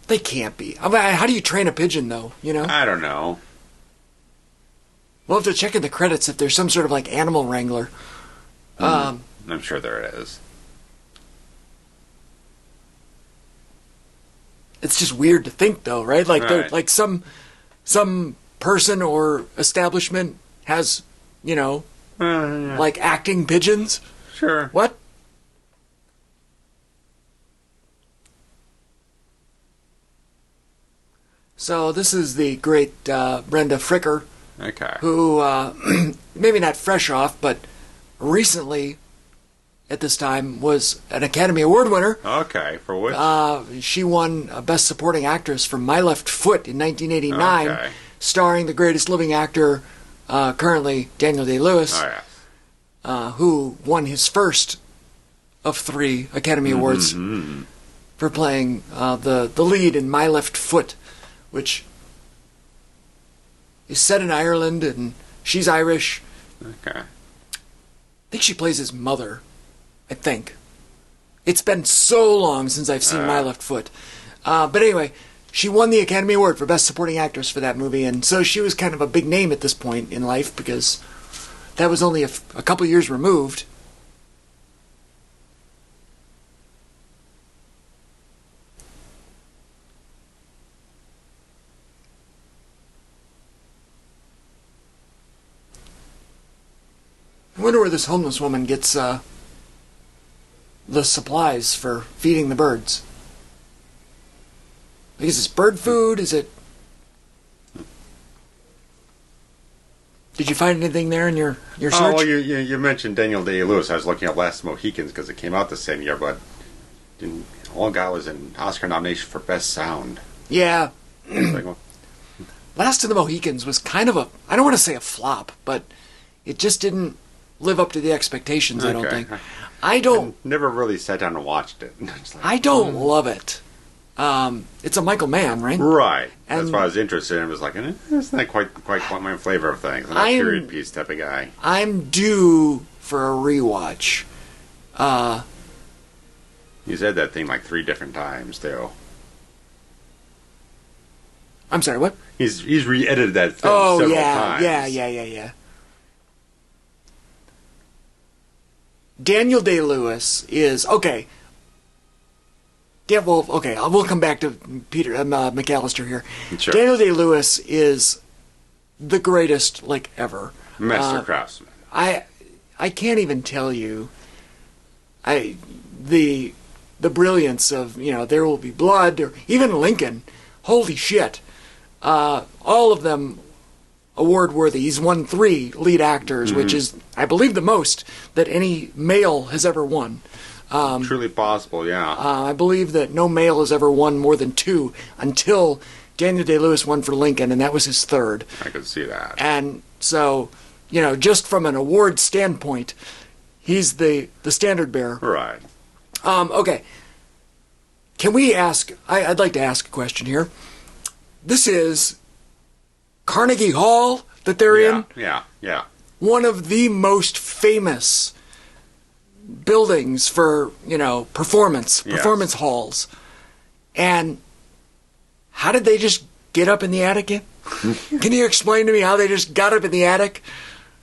They can't be. I mean, how do you train a pigeon, though? You know? I don't know. We'll have to check in the credits if there's some sort of, like, animal wrangler. I'm sure there is. It's just weird to think, though, right? Like, right. Like some person or establishment has, you know, like acting pigeons. Sure. What? So this is the great Brenda Fricker. Okay. Who, maybe not fresh off, but recently, at this time, was an Academy Award winner. Okay, for which? She won Best Supporting Actress for My Left Foot in 1989, starring the greatest living actor currently, Daniel Day-Lewis, who won his first of 3 Academy Awards for playing the lead in My Left Foot, which... is set in Ireland, and she's Irish. Okay. I think she plays his mother. I think. It's been so long since I've seen My Left Foot. But anyway, she won the Academy Award for Best Supporting Actress for that movie, and so she was kind of a big name at this point in life, because that was only a couple years removed. I wonder where this homeless woman gets the supplies for feeding the birds. Like, is this bird food? Is it... Did you find anything there in your search? Oh, well, you mentioned Daniel Day-Lewis. I was looking at Last Mohicans because it came out the same year, but all I got was an Oscar nomination for Best Sound. Yeah. Like, well, Last of the Mohicans was kind of a... I don't want to say a flop, but it just didn't live up to the expectations, I don't think. I never really sat down and watched it. Like, I don't love it. It's a Michael Mann, right? Right. And that's why I was interested in it. I was like, it's not quite my flavor of things. I'm not a period piece type of guy. I'm due for a rewatch. You said that thing like 3 different times, too. I'm sorry, what? He's re-edited that film several times. Yeah. Daniel Day-Lewis is... Okay. Yeah, well, okay, we'll come back to Peter McAllister here. Sure. Daniel Day-Lewis is the greatest, like, ever. Master craftsman. I can't even tell you the brilliance of, you know, There Will Be Blood, or even Lincoln. Holy shit. All of them award-worthy. He's won 3 lead actors, which is, I believe, the most that any male has ever won. Truly possible, yeah. I believe that no male has ever won more than 2 until Daniel Day-Lewis won for Lincoln, and that was his 3rd. I could see that. And so, you know, just from an award standpoint, he's the standard bearer. Right. Okay. Can we ask... I'd like to ask a question here. This is Carnegie Hall that they're in. Yeah. One of the most famous buildings for, performance halls. And how did they just get up in the attic? Can you explain to me how they just got up in the attic?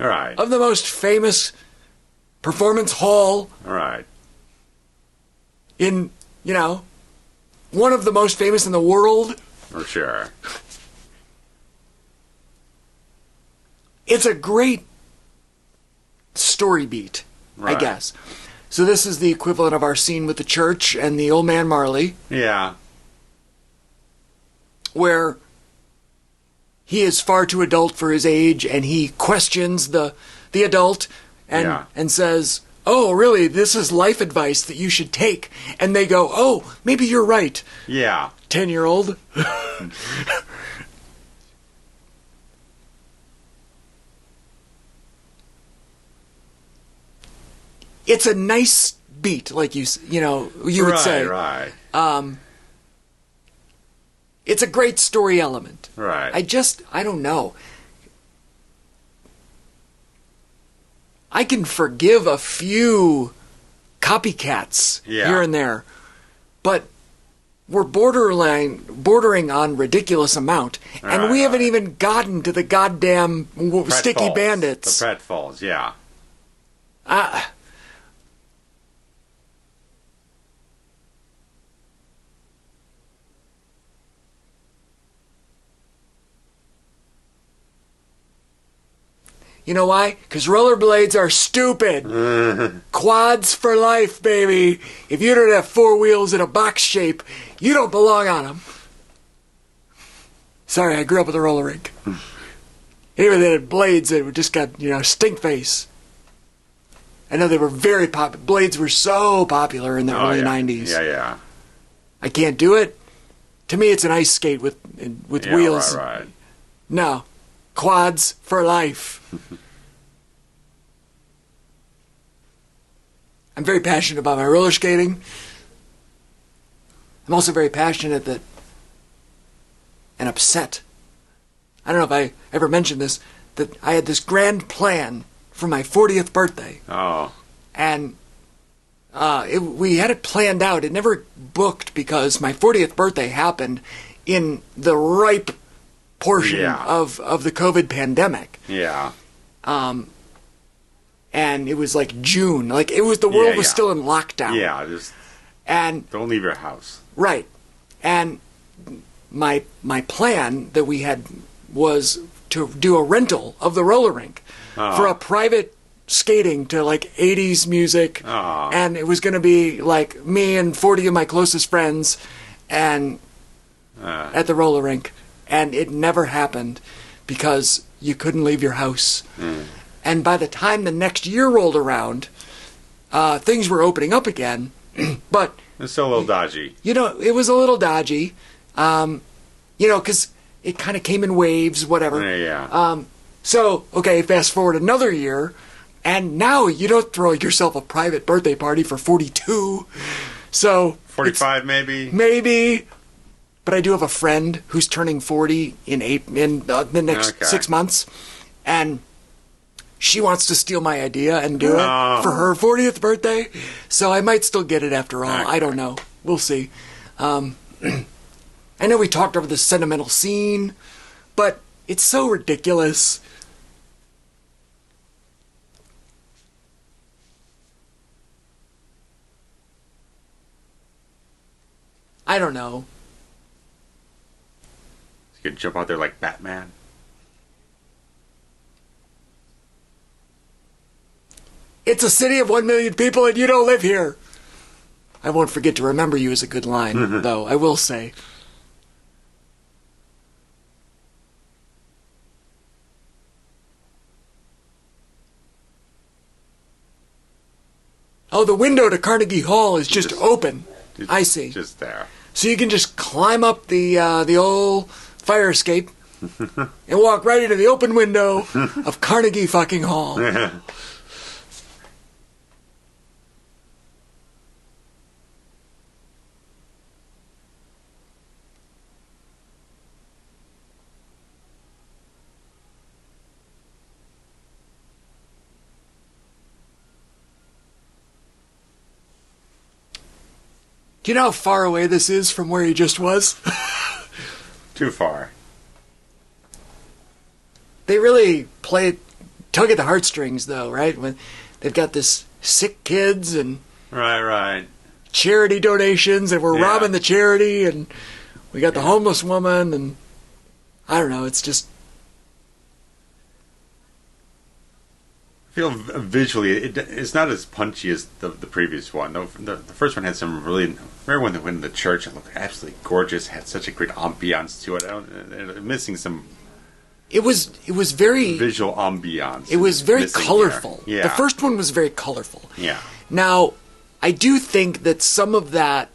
All right. Of the most famous performance hall. All right. In, one of the most famous in the world. For sure. It's a great story beat, right. I guess. So this is the equivalent of our scene with the church and the old man Marley. Yeah. Where he is far too adult for his age, and he questions the adult and says, "Oh, really, this is life advice that you should take." And they go, "Oh, maybe you're right." Yeah. 10-year-old. It's a nice beat, like you would say. Right. It's a great story element. Right. I don't know. I can forgive a few copycats here and there, but we're bordering on ridiculous amount, and we haven't even gotten to the goddamn sticky bandits. The pratfalls, yeah. You know why? Because rollerblades are stupid. Quads for life, baby. If you don't have four wheels in a box shape, you don't belong on them. Sorry, I grew up with a roller rink. Even they had blades that just got, stink face. I know they were very popular. Blades were so popular in the early 90s. Yeah. I can't do it. To me, it's an ice skate with wheels. Right. No. Quads for life. I'm very passionate about my roller skating. I'm also very passionate and upset. I don't know if I ever mentioned this, that I had this grand plan for my 40th birthday. Oh. And we had it planned out. It never booked because my 40th birthday happened in the ripe portion of the COVID pandemic. Yeah. And it was like June. Like the world was still in lockdown. Yeah, don't leave your house. Right. And my plan that we had was to do a rental of the roller rink for a private skating to like 80s music. And it was going to be like me and 40 of my closest friends and at the roller rink. And it never happened because you couldn't leave your house. And by the time the next year rolled around, things were opening up again. But it's still a little dodgy. It was a little dodgy. Because it kind of came in waves, whatever. Yeah. So, okay, fast forward another year, and now you don't throw yourself a private birthday party for 42. So 45 maybe? Maybe. But I do have a friend who's turning 40 in the next 6 months, and she wants to steal my idea and do it for her 40th birthday. So I might still get it after all. I don't know. We'll see. I know we talked over the sentimental scene, but it's so ridiculous. I don't know. You could jump out there like Batman. It's a city of 1 million people and you don't live here. I won't forget to remember you is a good line, though, I will say. Oh, the window to Carnegie Hall is just open. I see. Just there. So you can just climb up the old fire escape and walk right into the open window of Carnegie fucking Hall. Do you know how far away this is from where he just was? Too far. They really tug at the heartstrings, though, right? When they've got this sick kids and right charity donations, and we're robbing the charity, and we got the homeless woman, and I don't know. It's just. I feel visually it's not as punchy as the previous one. The first one had some really. Remember when the church looked absolutely gorgeous, had such a great ambiance to it. Missing some. It was very visual ambiance. It was very colorful. Yeah. The first one was very colorful. Yeah. Now, I do think that some of that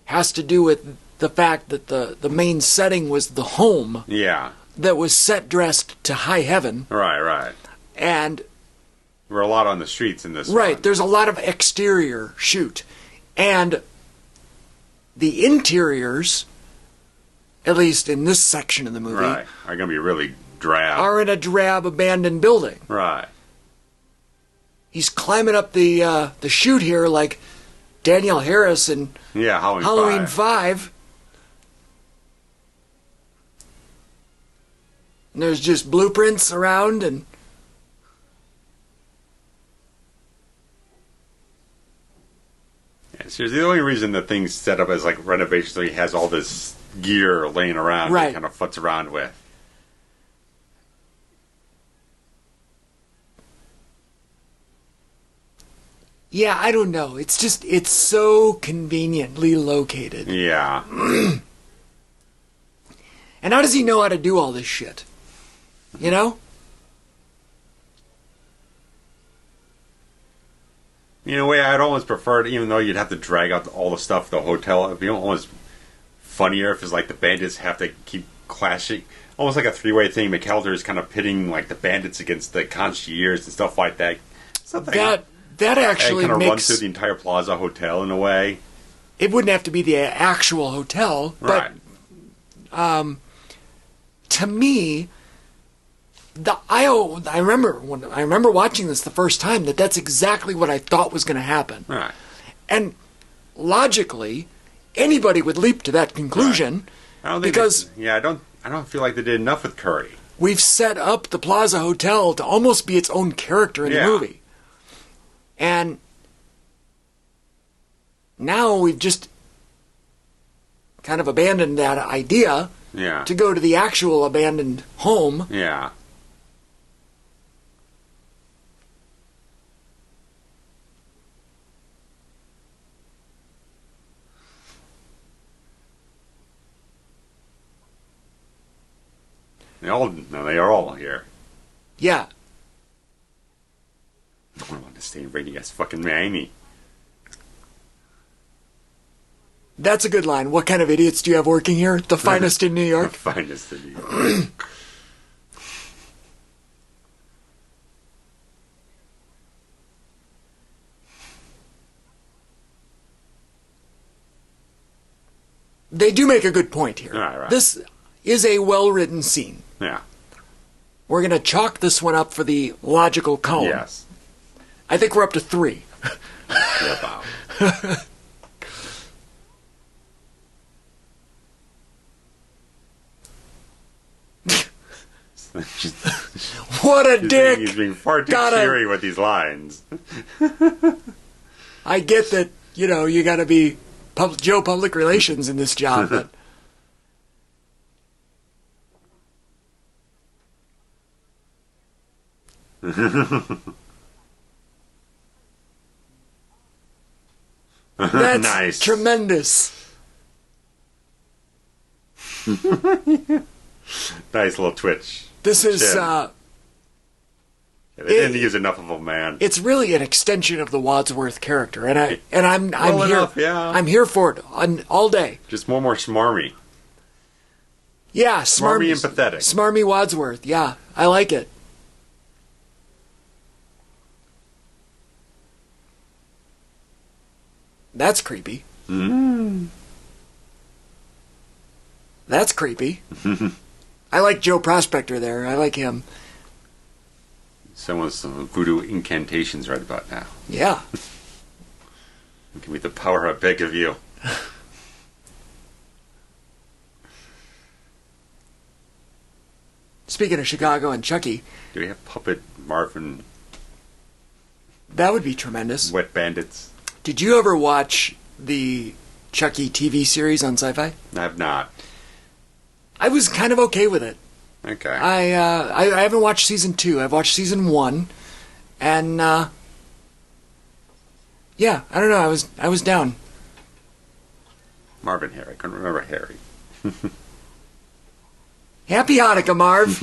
has to do with the fact that the main setting was the home. Yeah. That was set dressed to high heaven. Right. And there were a lot on the streets in this right, one. There's a lot of exterior shoot. And the interiors, at least in this section of the movie, are going to be really drab. Are in a drab abandoned building. Right. He's climbing up the chute here like Daniel Harris in Halloween 5. And there's just blueprints around and seriously, the only reason the thing's set up as like renovation, so he has all this gear laying around that he kind of futz around with. Yeah, I don't know. It's just, it's so conveniently located. Yeah. And how does he know how to do all this shit? You know? In a way, I'd almost prefer it, even though you'd have to drag out all the stuff at the hotel. It'd be almost funnier if it's like the bandits have to keep clashing. Almost like a three-way thing. McAllister is kind of pitting like the bandits against the concierge and stuff like that. That actually kind of runs through the entire Plaza Hotel in a way. It wouldn't have to be the actual hotel, but to me, I remember watching this the first time that's exactly what I thought was going to happen. Right. And logically, anybody would leap to that conclusion because I don't feel like they did enough with Curry. We've set up the Plaza Hotel to almost be its own character in the movie. And now we've just kind of abandoned that idea to go to the actual abandoned home. Yeah. They are all here. Yeah. I want to stay in rainy ass fucking Miami. That's a good line. What kind of idiots do you have working here? The finest in New York? The finest in New York. They do make a good point here. Right. This is a well-written scene. Yeah. We're going to chalk this one up for the logical column. Yes. I think we're up to 3. Wow. What a dick! He's being far too cheery with these lines. I get that, you got to be Joe Public Relations in this job, but... That's nice. Tremendous. Nice little twitch. This is they didn't use enough of a man. It's really an extension of the Wadsworth character, and I'm here. Enough, yeah. I'm here for it all day. Just more smarmy. Yeah, smarmy and pathetic. Smarmy Wadsworth. Yeah, I like it. That's creepy. That's creepy. I like Joe Prospector there. I like him. Some voodoo incantations right about now. Yeah. Give me the power I beg of you. Speaking of Chicago and Chucky. Do we have Puppet Marvin? That would be tremendous. Wet Bandits. Did you ever watch the Chucky TV series on Sci-Fi? I have not. I was kind of okay with it. Okay. I haven't watched season 2. I've watched season 1, and yeah, I don't know. I was down. Marvin Harry. I couldn't remember Harry. Happy Hanukkah, Marv.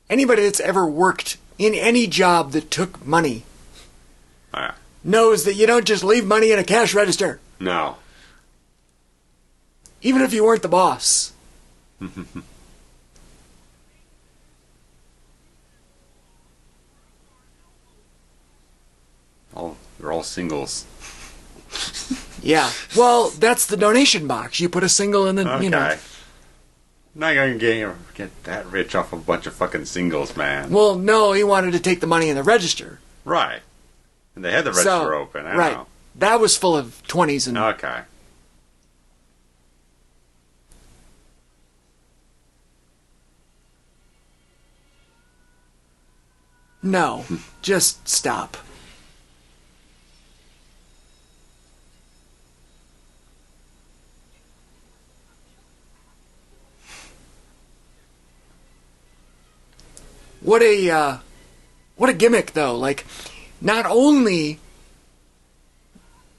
Anybody that's ever worked in any job that took money knows that you don't just leave money in a cash register. No. Even if you weren't the boss. They're all singles. Yeah. Well, that's the donation box. You put a single in the, you know. Not gonna get that rich off a bunch of fucking singles, man. Well, no, he wanted to take the money in the register. Right. And they had the register open. I know. That was full of 20s and... Okay. No. Just stop. What a gimmick, though. Like, not only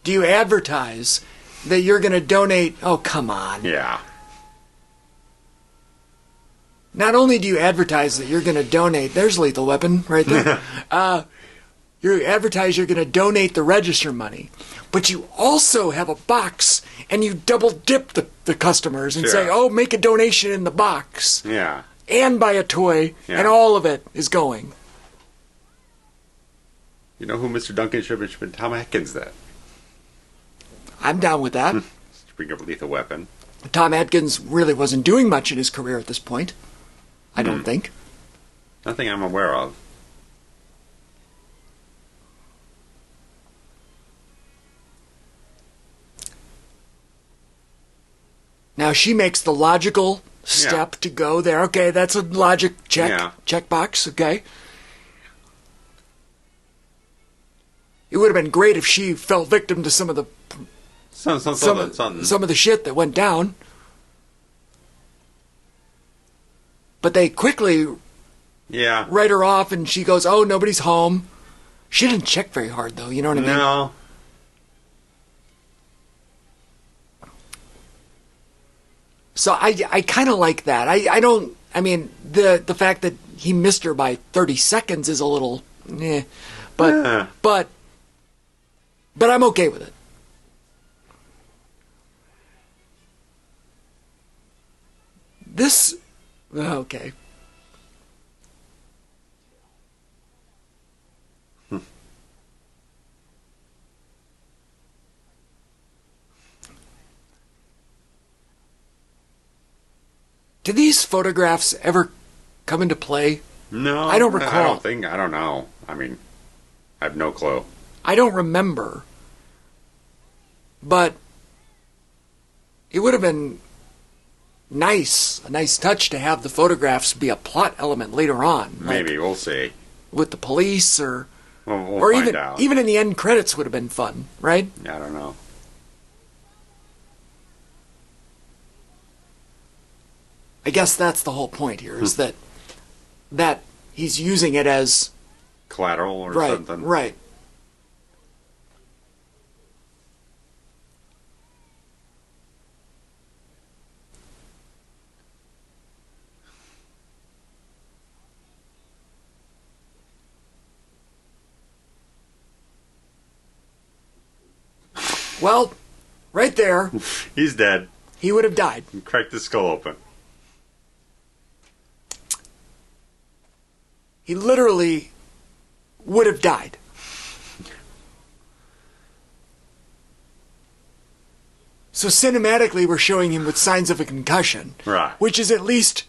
do you advertise that you're going to donate... Oh, come on. Yeah. Not only do you advertise that you're going to donate... There's Lethal Weapon right there. You advertise you're going to donate the register money. But you also have a box, and you double-dip the customers and say, oh, make a donation in the box. Yeah. And buy a toy, and all of it is going. You know who Mr. Duncan should have been? Tom Atkins, that. I'm down with that. Speaking of Lethal Weapon. Tom Atkins really wasn't doing much in his career at this point. I don't think. Nothing I'm aware of. Now she makes the logical step to go there. Okay, that's a logic check. Yeah. Checkbox, okay. It would have been great if she fell victim to some of the some of the shit that went down. But they quickly write her off, and she goes, oh, nobody's home. She didn't check very hard, though, you know what I mean? No. So I kind of like that. I mean, the fact that he missed her by 30 seconds is a little, but I'm okay with it. This, okay. Do these photographs ever come into play? No. I don't recall. I don't know. I mean, I have no clue. I don't remember. But it would have been a nice touch to have the photographs be a plot element later on. Maybe, we'll see. With the police or we'll find out. Even in the end credits would have been fun, right? I don't know. I guess that's the whole point here, is that he's using it as collateral or something. Right. Well, right there. He's dead. He would have died. He cracked his skull open. He literally would have died. So cinematically, we're showing him with signs of a concussion. Right. Which is at least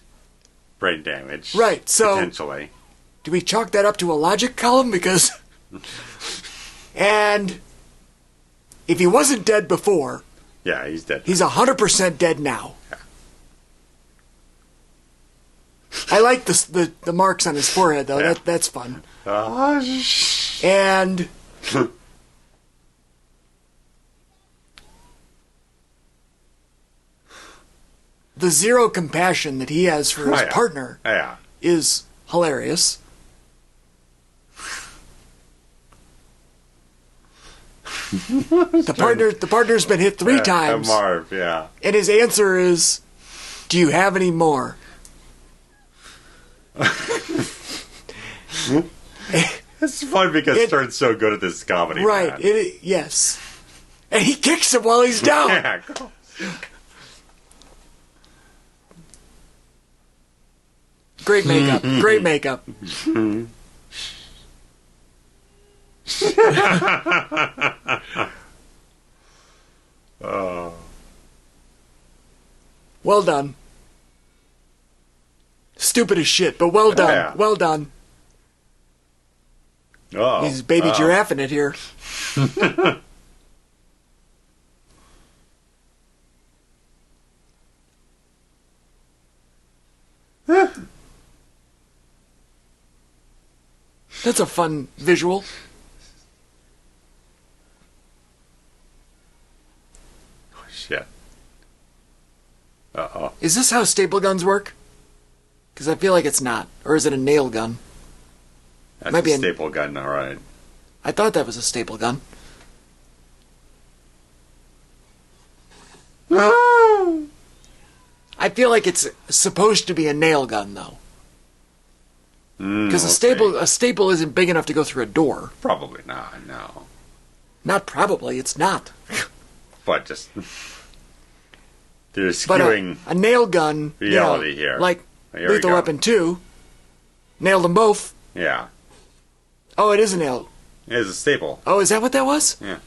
brain damage. Right, so... Potentially. Do we chalk that up to a logic column? Because... And... If he wasn't dead before... Yeah, he's dead. He's 100% dead now. Yeah. I like the marks on his forehead, though. Yeah. That's fun. And... the zero compassion that he has for his partner is hilarious. The partner's been hit 3 times. Marv, yeah. And his answer is, "Do you have any more?" It's fun because Stern's so good at this comedy. Right. Yes. And he kicks him while he's down. Yeah. Great makeup. Great makeup. Well done. Stupid as shit, but well done. Yeah. Well done. Oh, he's baby giraffe in it here. That's a fun visual. Oh, shit. Uh-oh. Is this how staple guns work? Because I feel like it's not. Or is it a nail gun? That's a staple gun, all right. I thought that was a staple gun. I feel like it's supposed to be a nail gun, though. Because a staple isn't big enough to go through a door. Probably not, no. Not probably, it's not. But just... They're skewing a nail gun... reality here. Like Lethal Weapon 2. Nailed them both. Yeah. Oh, it is a nail. It is a staple. Oh, is that what that was? Yeah.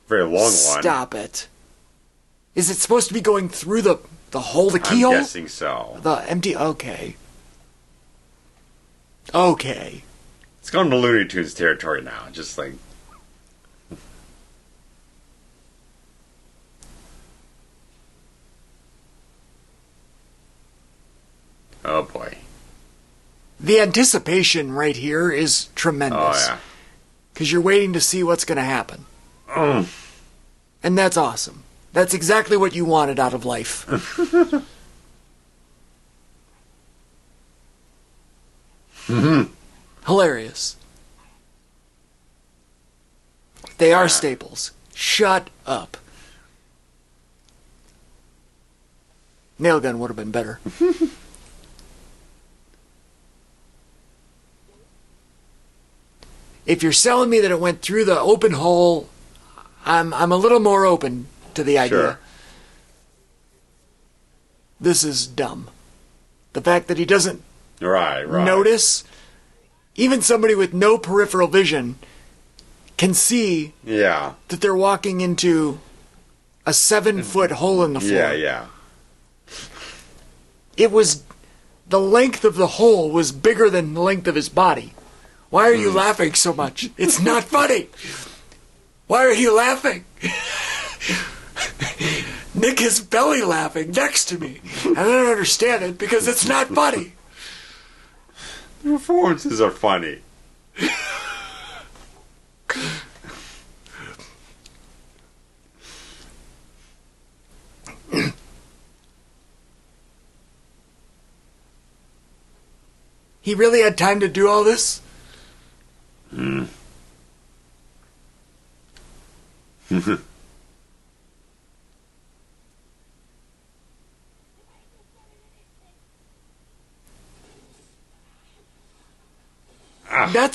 Very long one. Stop it. Is it supposed to be going through the hole, the keyhole? I'm guessing so. The empty... Okay. Okay. It's gone to Looney Tunes territory now. Just like... Oh, boy. The anticipation right here is tremendous. Oh, yeah. Because you're waiting to see what's going to happen. Oh. And that's awesome. That's exactly what you wanted out of life. Hilarious. They are staples. Shut up. Nail gun would have been better. If you're selling me that it went through the open hole, I'm a little more open to the idea. Sure. This is dumb. The fact that he doesn't notice, even somebody with no peripheral vision can see that they're walking into a 7-foot hole in the floor. Yeah. It was, the length of the hole was bigger than the length of his body. Why are you laughing so much? It's not funny. Why are you laughing? Nick is belly laughing next to me. And I don't understand it because it's not funny. The performances are funny. He really had time to do all this?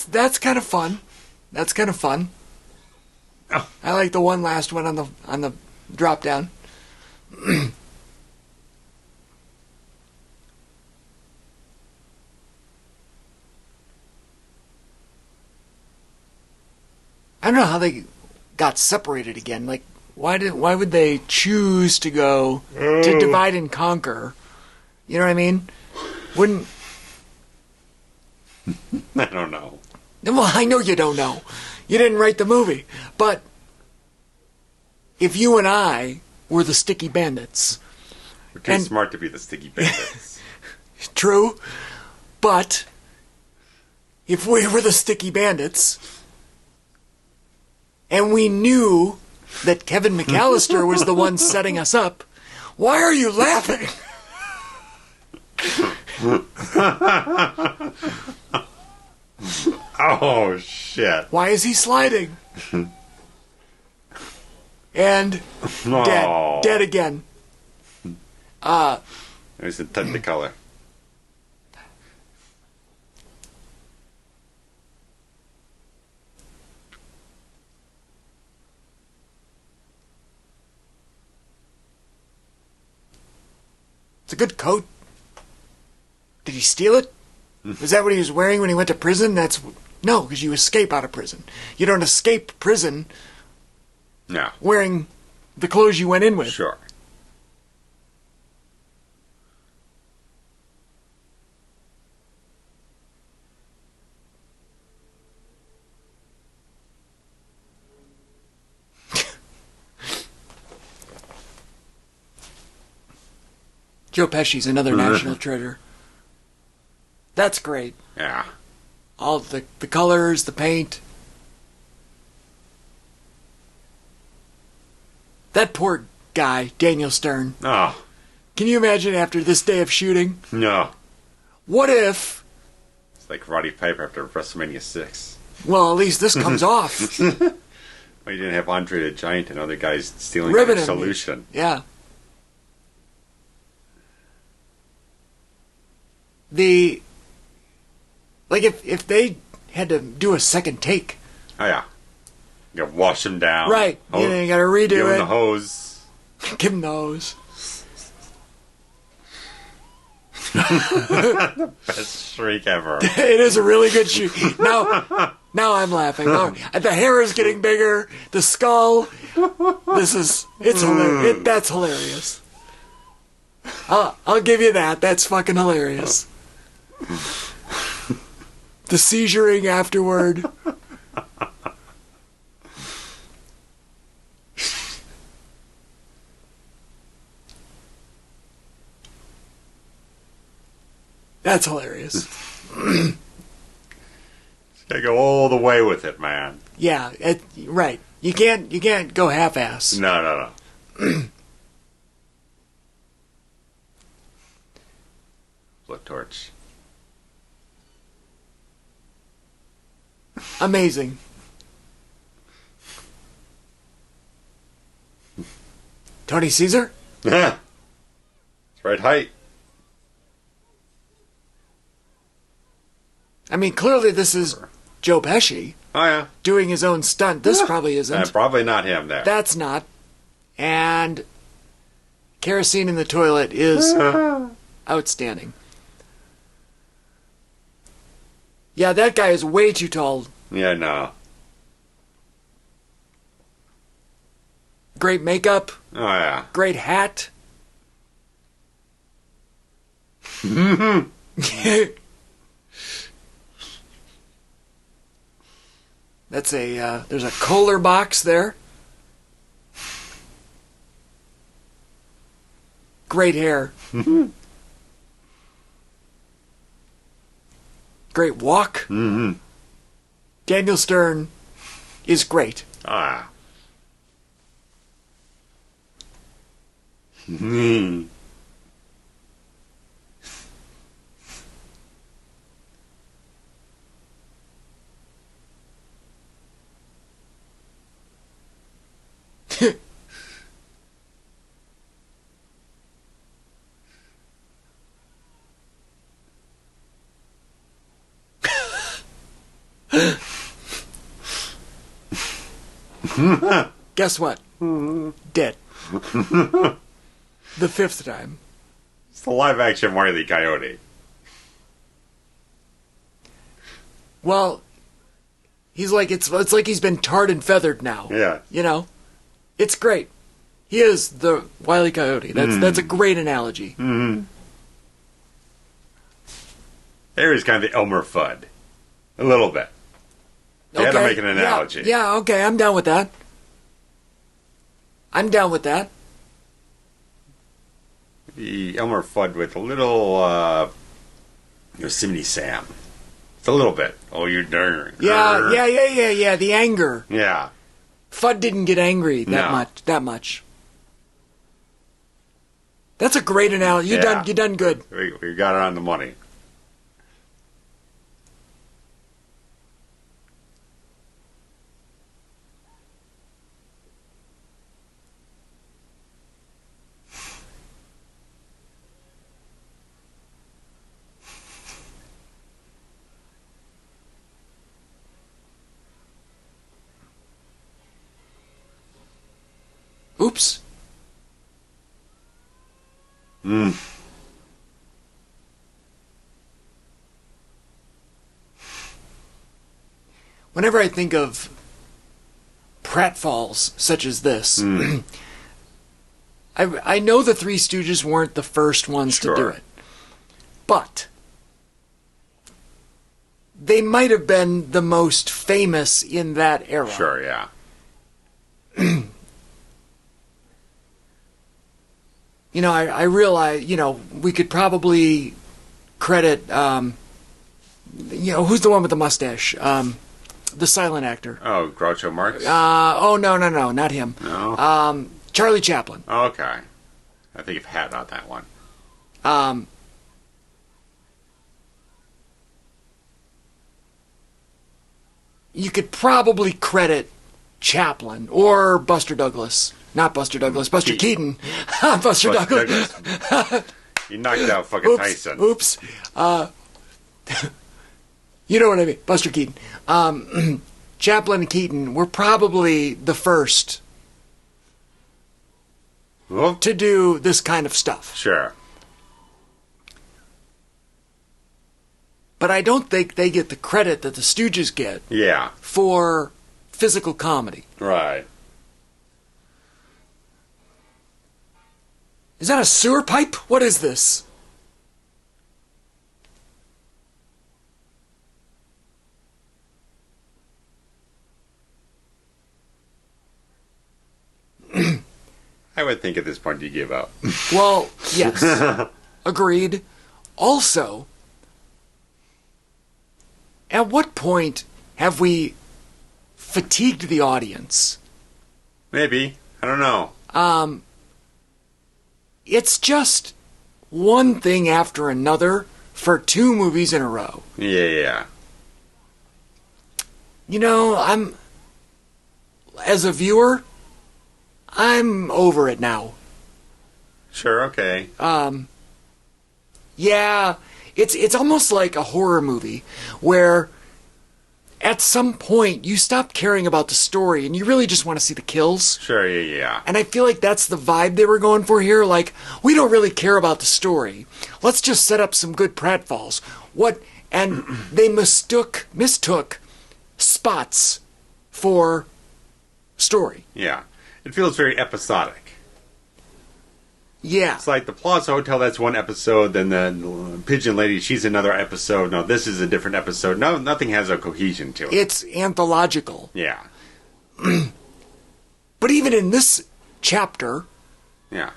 That's kind of fun. That's kind of fun. Oh. I like the last one on the drop down. I don't know how they got separated again. Like, why would they choose to go to divide and conquer You know what I mean? Wouldn't... I don't know. Well, I know you don't know. You didn't write the movie. But if you and I were the Sticky Bandits... We're too smart to be the Sticky Bandits. True. But if we were the Sticky Bandits and we knew that Kevin McAllister was the one setting us up, why are you laughing? Oh, shit. Why is he sliding? And dead. Dead again. There's a Technicolor. It's a good coat. Did he steal it? Is that what he was wearing when he went to prison? No, because you escape out of prison. You don't escape prison wearing the clothes you went in with. Sure. Joe Pesci's another national treasure. That's great. Yeah. All the colors, the paint. That poor guy, Daniel Stern. Oh. Can you imagine after this day of shooting? No. What if... It's like Roddy Piper after WrestleMania 6. Well, at least this comes off. Well, you didn't have Andre the Giant and other guys stealing Ribbon your solution. Yeah. If they had to do a second take. Oh, yeah. You gotta wash them down. Right. You gotta redo give it. Give them the hose. Give them the hose. The best shriek ever. It is a really good shoot. Now I'm laughing. Oh, the hair is getting bigger. The skull. It's hilarious. That's hilarious. I'll give you that. That's fucking hilarious. The seizuring afterward. That's hilarious. Gotta go all the way with it, man. Yeah, right. You can't go half-ass. No. Blood torch. Amazing. Tony Caesar? Yeah. It's right height. I mean, clearly this is Joe Pesci. Oh, yeah. Doing his own stunt. This probably isn't. Probably not him there. That's not. And kerosene in the toilet is outstanding. Yeah, that guy is way too tall. Yeah, no. Great makeup. Oh, yeah. Great hat. That's there's a Kohler box there. Great hair. Great walk. Mm-hmm. Daniel Stern is great. Ah. Guess what? Dead. The fifth time. It's the live-action Wile E. Coyote. Well, he's like it's like he's been tarred and feathered now. Yeah. You know, it's great. He is the Wile E. Coyote. That's a great analogy. Mm-hmm. Harry's kind of the Elmer Fudd. A little bit. You had to make an analogy. Yeah, okay, I'm down with that. The Elmer Fudd with a little Yosemite Sam. It's a little bit. Oh, you're darn. Yeah. The anger. Yeah. Fudd didn't get angry that much. That's a great analogy. You done good. We got it on the money. Oops. Whenever I think of pratfalls such as this, I know the Three Stooges weren't the first ones to do it, but they might have been the most famous in that era. Sure, yeah. You know, I realize, you know, we could probably credit, you know, who's the one with the mustache? The silent actor. Oh, Groucho Marx? No, not him. No? Charlie Chaplin. Oh, okay. I think you've had on that one. You could probably credit Chaplin or Buster Douglas. Not Buster Douglas, Buster Keaton. Buster Douglas. You knocked out fucking Tyson. Oops. You know what I mean. Buster Keaton. Chaplin and Keaton were probably the first to do this kind of stuff. Sure. But I don't think they get the credit that the Stooges get for physical comedy. Right. Is that a sewer pipe? What is this? I would think at this point you give up. Well, yes. Agreed. Also, at what point have we fatigued the audience? Maybe. I don't know. It's just one thing after another for 2 movies in a row. Yeah. You know, as a viewer, I'm over it now. Sure, okay. Yeah, it's almost like a horror movie where at some point you stop caring about the story and you really just want to see the kills. Sure, yeah. And I feel like that's the vibe they were going for here. Like, we don't really care about the story. Let's just set up some good pratfalls. And they mistook spots for story. Yeah. It feels very episodic. Yeah. It's like the Plaza Hotel, that's one episode, then the Pigeon Lady, she's another episode. No, this is a different episode. No, nothing has a cohesion to it. It's anthological. Yeah. But even in this chapter, yeah,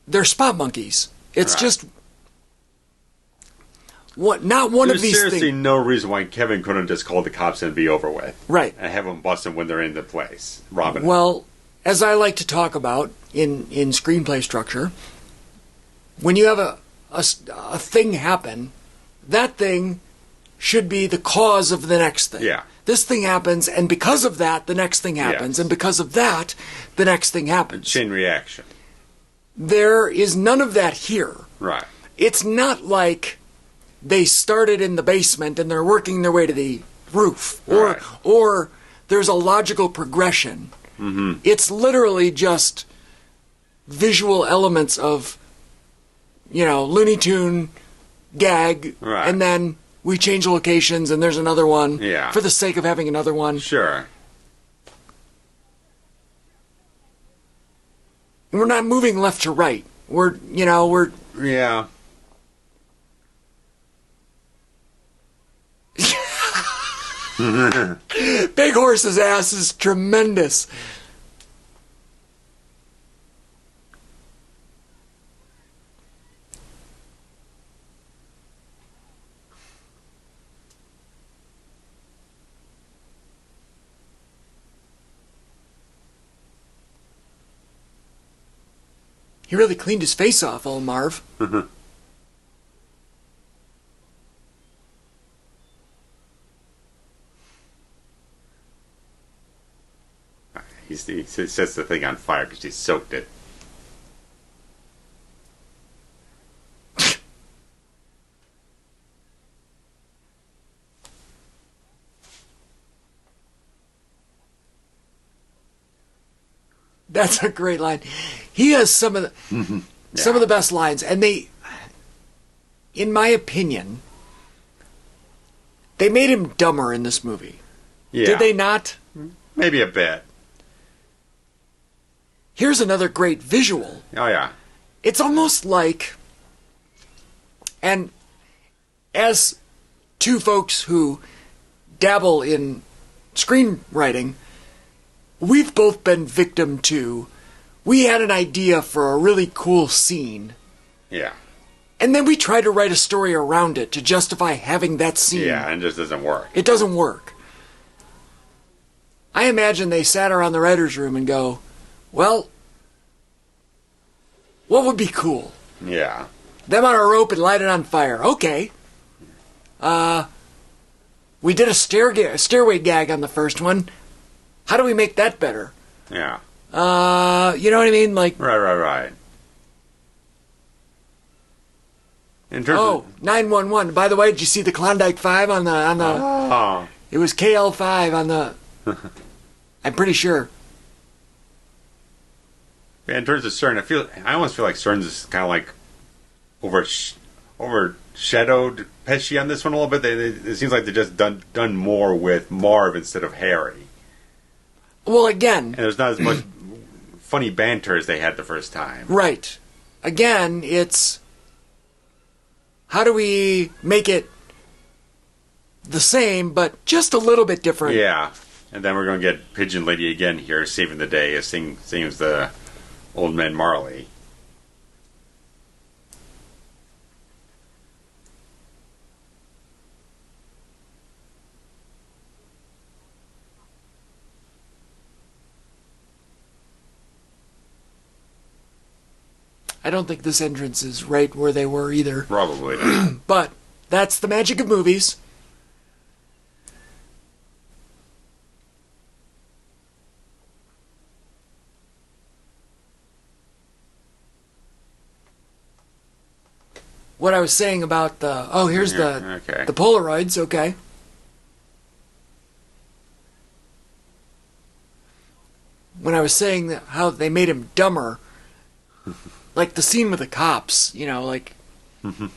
they're spot monkeys. It's just not one of these things. There's seriously no reason why Kevin couldn't just call the cops and be over with. Right. And have them bust them when they're in the place. Robin. Well, as I like to talk about in screenplay structure, when you have a thing happen, that thing should be the cause of the next thing. Yeah. This thing happens, and because of that, the next thing happens, and because of that, the next thing happens. Chain reaction. There is none of that here. Right. It's not like they started in the basement and they're working their way to the roof, or there's a logical progression. Mm-hmm. It's literally just visual elements of, Looney Tune gag, and then we change locations and there's another one for the sake of having another one. Sure. And we're not moving left to right. We're. Yeah. Big Horse's ass is tremendous. He really cleaned his face off, old Marv. He sets the thing on fire because he soaked it. That's a great line. He has some of the best lines, and they, in my opinion, they made him dumber in this movie. Yeah. Did they not? Maybe a bit. Here's another great visual. Oh, yeah. It's almost like, and as two folks who dabble in screenwriting, we've both been victim to, we had an idea for a really cool scene. Yeah. And then we try to write a story around it to justify having that scene. Yeah, and it just doesn't work. It doesn't work. I imagine they sat around the writer's room and go, well, what would be cool? Yeah. Them on a rope and light it on fire. Okay. We did a stairway gag on the first one. How do we make that better? Yeah. You know what I mean? Like, Right. In terms of 911. By the way, did you see the Klondike 5 on the Oh. It was KL5 on the I'm pretty sure. Yeah, in terms of Stern, I almost feel like Stern's is kind of like overshadowed Pesci on this one a little bit. It seems like they just done more with Marv instead of Harry. Well, again, And there's not as much funny banter as they had the first time. right. Again, it's how do we make it the same, but just a little bit different? Yeah. And then we're going to get Pigeon Lady again here, saving the day, same as the old man Marley. I don't think this entrance is right where they were either. Probably not. But that's the magic of movies. What I was saying about here's the Polaroids, okay. When I was saying how they made him dumber, like the scene with the cops, like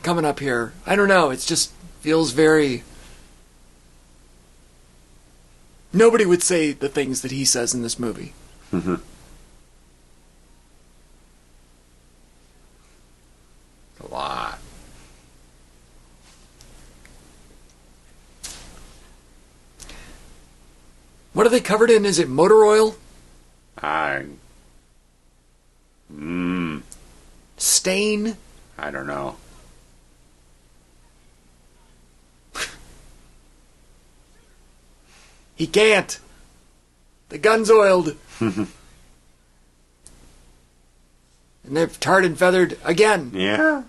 coming up here. I don't know, it just feels very... Nobody would say the things that he says in this movie. A lot. What are they covered in? Is it motor oil? Stain? I don't know. He can't. The gun's oiled. And they're tarred and feathered again. Yeah.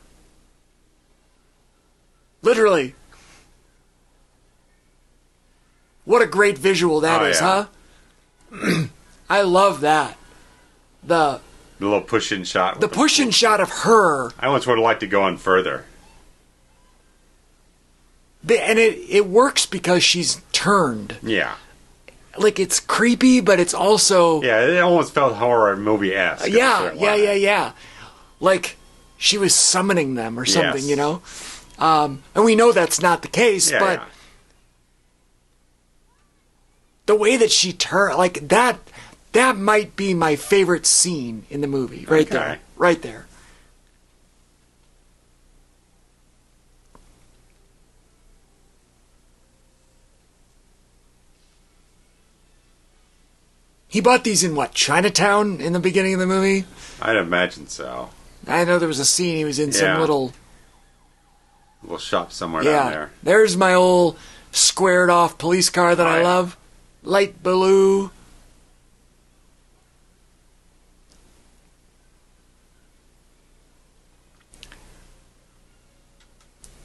Literally. What a great visual that is, yeah. huh? I love that. The little push-in shot. The push-in shot of her. I almost would have liked to go on further. And it works because she's turned. Yeah. Like, it's creepy, but it's also... Yeah, it almost felt horror movie-esque. Yeah. Like, she was summoning them or something, Yes. And we know that's not the case, but... Yeah. The way that she turned... Like, that might be my favorite scene in the movie. Right there. Right there. He bought these in, what, Chinatown in the beginning of the movie? I'd imagine so. I know there was a scene he was in some little shop somewhere down there. There's my old squared off police car that I love. Light blue.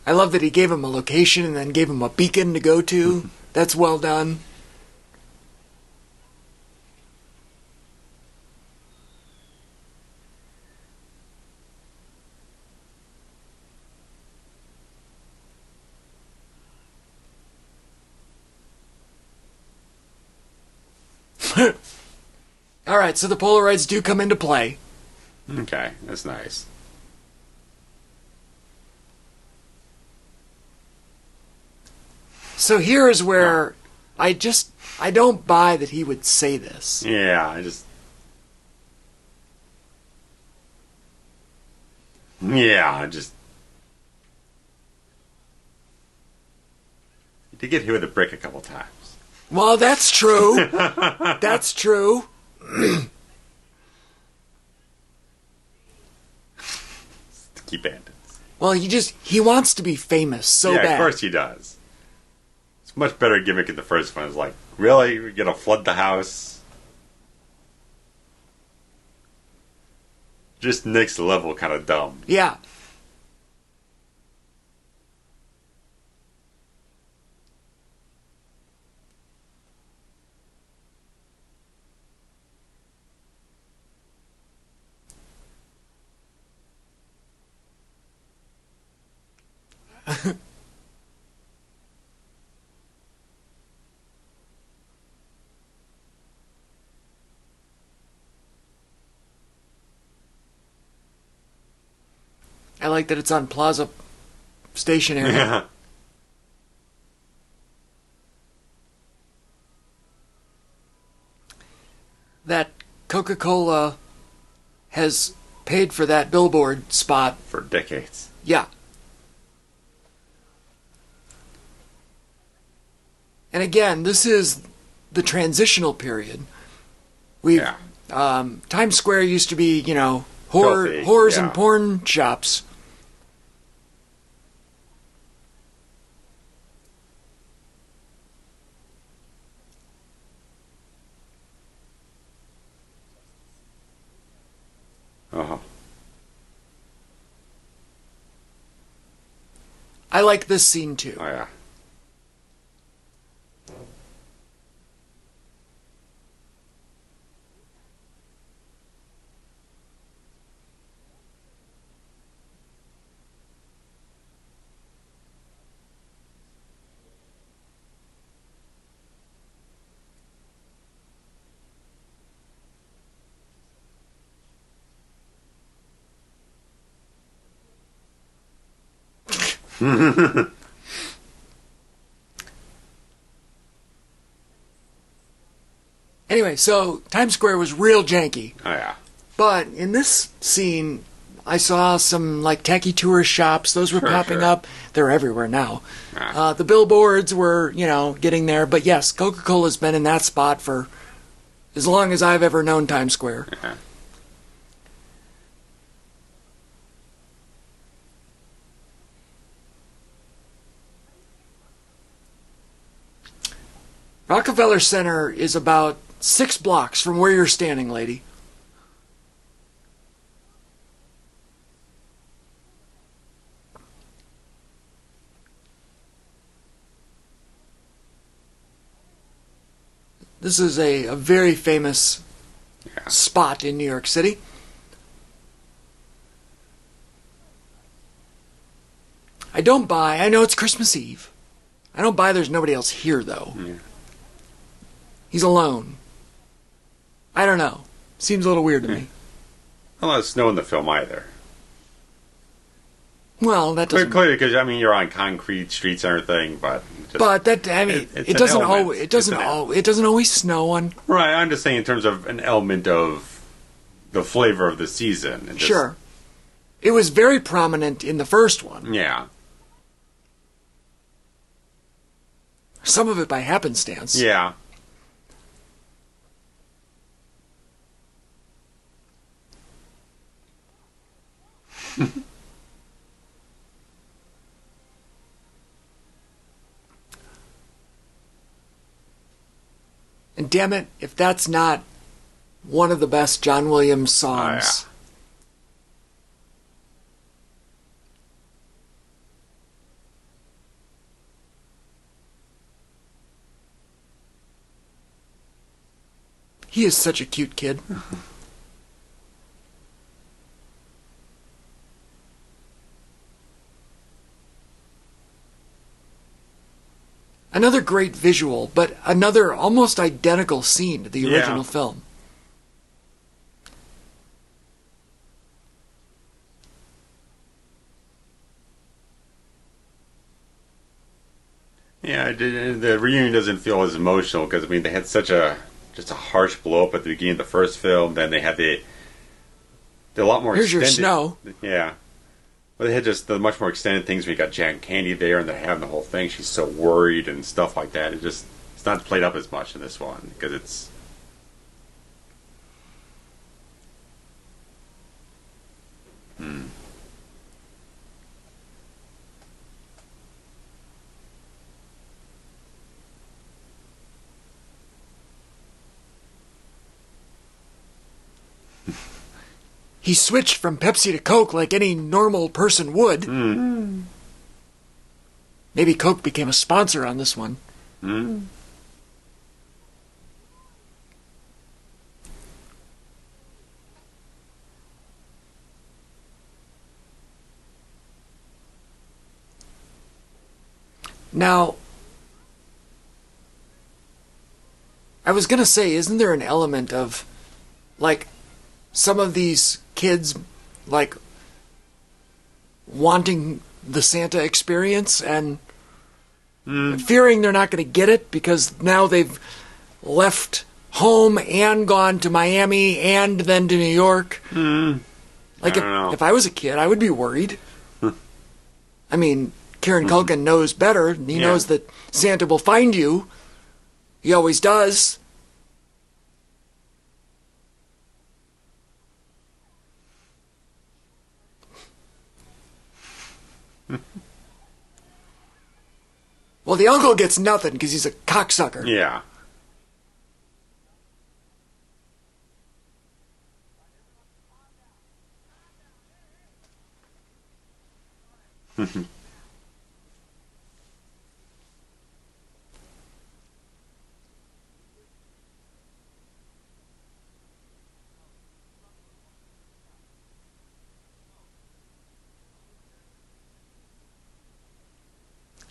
I love that he gave him a location and then gave him a beacon to go to. That's well done. All right, so the Polaroids do come into play. Okay, that's nice. So here is where I don't buy that he would say this. Yeah, You did get hit with a brick a couple times. Well, that's true. That's true. Sticky bandits. Well, he wants to be famous so bad. Yeah, of course he does. It's a much better gimmick in the first one. It's like, really? You're going to flood the house? Just next level kind of dumb. Yeah. I like that it's on Plaza Stationery. Yeah. That Coca-Cola has paid for that billboard spot For decades. Yeah. And again, this is the transitional period. Times Square used to be, whores and porn shops. Uh-huh. I like this scene too. Oh, yeah. Anyway, so Times Square was real janky. Oh, yeah. But in this scene, I saw some like tacky tourist shops. Those were popping up. They're everywhere now. The billboards were, getting there. But yes, Coca-Cola's been in that spot for as long as I've ever known Times Square. Yeah. Rockefeller Center is about 6 blocks from where you're standing, lady. This is a very famous spot in New York City. I know it's Christmas Eve. I don't buy there's nobody else here, though. Yeah. He's alone. I don't know. Seems a little weird to me. Well, there's snow in the film either. Well, that doesn't... Clearly, because, you're on concrete streets and everything, but... it doesn't always snow on... Right, I'm just saying in terms of an element of the flavor of the season. Sure. It was very prominent in the first one. Yeah. Some of it by happenstance. Yeah. And damn it, if that's not one of the best John Williams songs. Oh, yeah. He is such a cute kid. Another great visual, but another almost identical scene to the original film. Yeah, the reunion doesn't feel as emotional because, I mean, they had such just a harsh blow up at the beginning of the first film. Then they had the a lot more. Here's extended, your snow. Yeah, but they had just the much more extended things. When you got Jack Candy there, and they're having the whole thing. She's so worried and stuff like that. It's not played up as much in this one because it's. He switched from Pepsi to Coke like any normal person would. Mm. Maybe Coke became a sponsor on this one. Mm. Now, I was going to say, isn't there an element of, like, some of these kids, like, wanting the Santa experience and fearing they're not going to get it because now they've left home and gone to Miami and then to New York? Like, if I was a kid, I would be worried. I mean, Kieran Culkin knows better. He knows that Santa will find you. He always does. Well, the uncle gets nothing because he's a cocksucker. Yeah.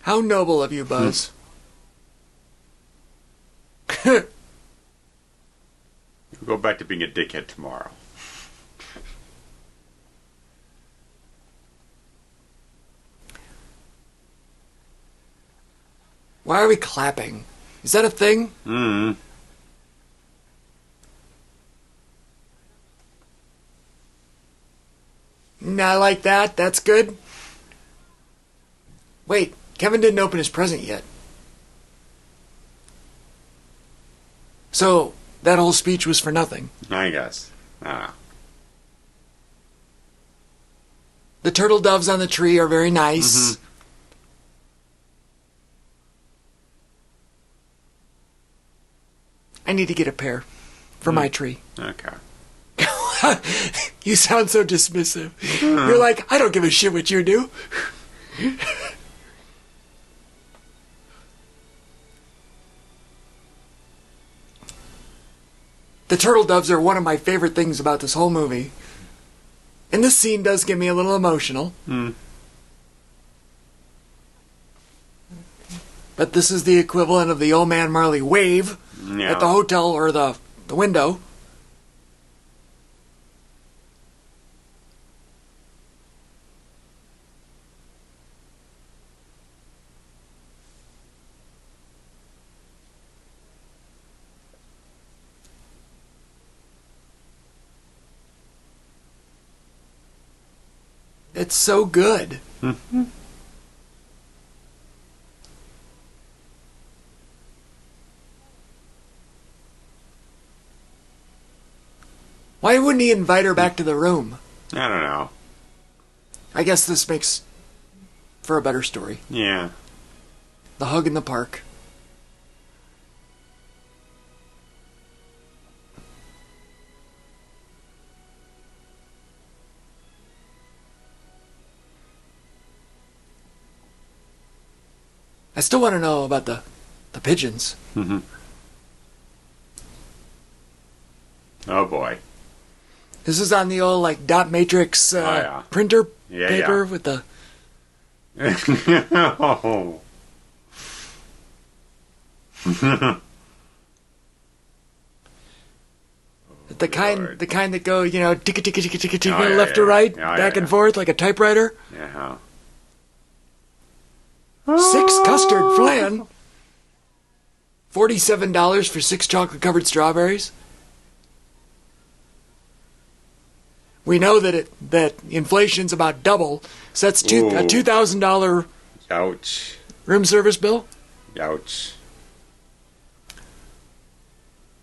How noble of you, Buzz. You'll go back to being a dickhead tomorrow. Why are we clapping? Is that a thing? Mm. I like that. That's good. Wait, Kevin didn't open his present yet. So, that whole speech was for nothing. I guess. The turtle doves on the tree are very nice. Mm-hmm. I need to get a pair for my tree. Okay. You sound so dismissive. You're like, I don't give a shit what you do. The turtle doves are one of my favorite things about this whole movie. And this scene does get me a little emotional. But this is the equivalent of the Old Man Marley wave at the hotel or the window. It's so good. Why wouldn't he invite her back to the room? I don't know. I guess this makes for a better story. Yeah. The hug in the park. I still want to know about the pigeons. Mm-hmm. Oh boy. This is on the old like dot matrix printer paper with the. Oh. The kind that go, ticka ticka ticka ticka ticka left to right, back and forth like a typewriter. Yeah. 6 custard flan. $47 for 6 chocolate-covered strawberries. We know that inflation's about double, so that's a $2,000 Ouch. room service bill. Ouch.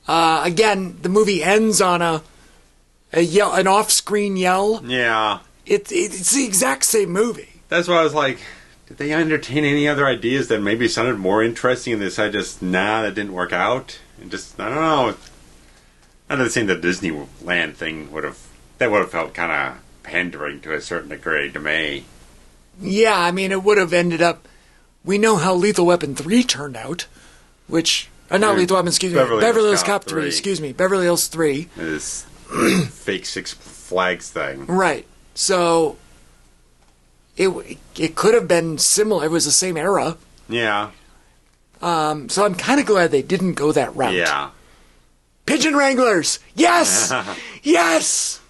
Again, the movie ends on a yell, an off-screen yell. Yeah. It's the exact same movie. That's why I was like, did they entertain any other ideas that maybe sounded more interesting? And they decided that didn't work out. And just, I don't know. I'm not saying the Disneyland thing would have felt kind of pandering to a certain degree to me. Yeah, I mean, it would have ended up. We know how Lethal Weapon 3 turned out, which. Not Lethal Weapon, excuse me. Beverly Hills Cop 3, excuse me. Beverly Hills 3. This fake Six Flags thing. Right. So. It could have been similar. It was the same era. Yeah. So I'm kind of glad they didn't go that route. Yeah. Pigeon Wranglers! Yes! Yes!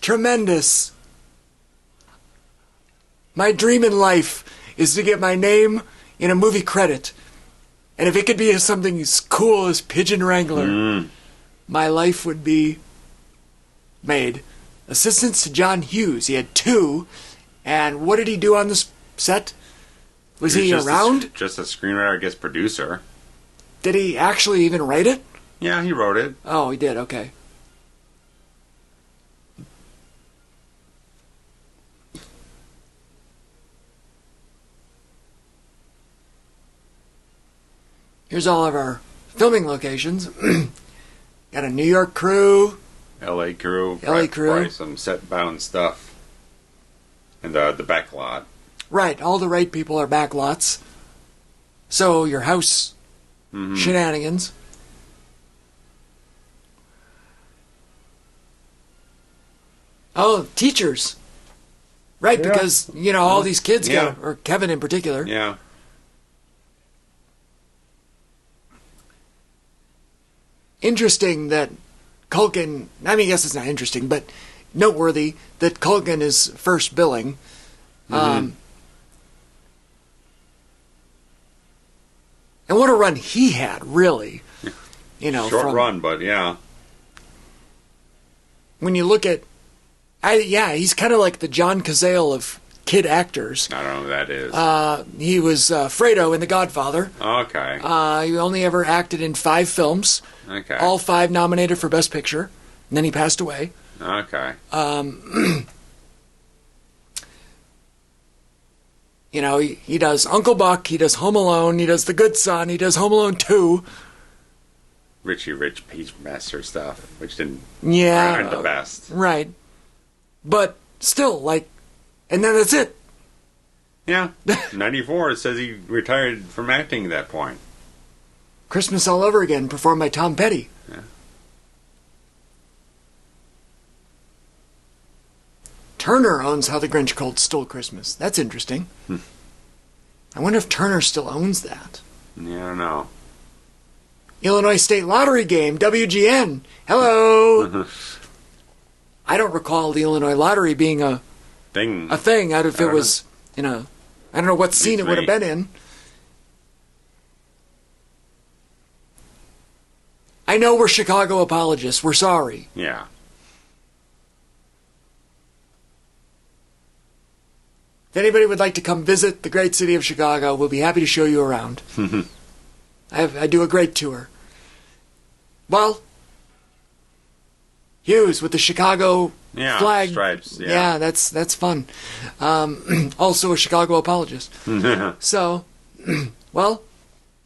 Tremendous. My dream in life is to get my name in a movie credit. And if it could be something as cool as Pigeon Wrangler, my life would be made. Assistants to John Hughes. He had 2. And what did he do on this set? Was he around? Just a screenwriter, I guess, producer. Did he actually even write it? Yeah, he wrote it. Oh, he did, okay. Here's all of our filming locations. Got a New York crew. L.A. crew. L.A. crew. Probably some set-bound stuff. And the back lot. Right, all the right people are back lots. So your house shenanigans. Oh, teachers. Right, because, all these kids go, or Kevin in particular. Yeah. Interesting that Culkin, I guess it's not interesting, but noteworthy that Culkin is first billing. And what a run he had, really. Short run, but yeah. When you look at, he's kind of like the John Cazale of kid actors. I don't know who that is. He was Fredo in The Godfather. Okay. He only ever acted in 5 films. Okay. All 5 nominated for Best Picture. And then he passed away. Okay. He does Uncle Buck, he does Home Alone, he does The Good Son, he does Home Alone 2. Richie Rich Peachmaster stuff, which aren't the best. Right. But still, and then that's it. Yeah. 94, it says he retired from acting at that point. Christmas All Over Again, performed by Tom Petty. Yeah. Turner owns How the Grinch Stole Christmas. That's interesting. I wonder if Turner still owns that. Yeah, I don't know. Illinois State Lottery game, WGN. Hello. I don't recall the Illinois Lottery being a thing. Out if it was I don't know what scene it would have been in. I know we're Chicago apologists. We're sorry. Yeah. If anybody would like to come visit the great city of Chicago, we'll be happy to show you around. I do a great tour. Well, Hughes with the Chicago flag. Stripes. Yeah, that's fun. Also a Chicago apologist. So, well,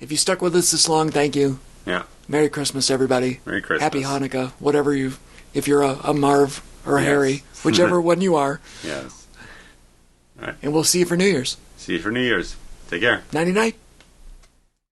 if you stuck with us this long, thank you. Yeah. Merry Christmas, everybody. Merry Christmas. Happy Hanukkah, whatever if you're a Marv or a Harry, whichever one you are. Yes. All right. And we'll see you for New Year's. See you for New Year's. Take care. Nighty-night.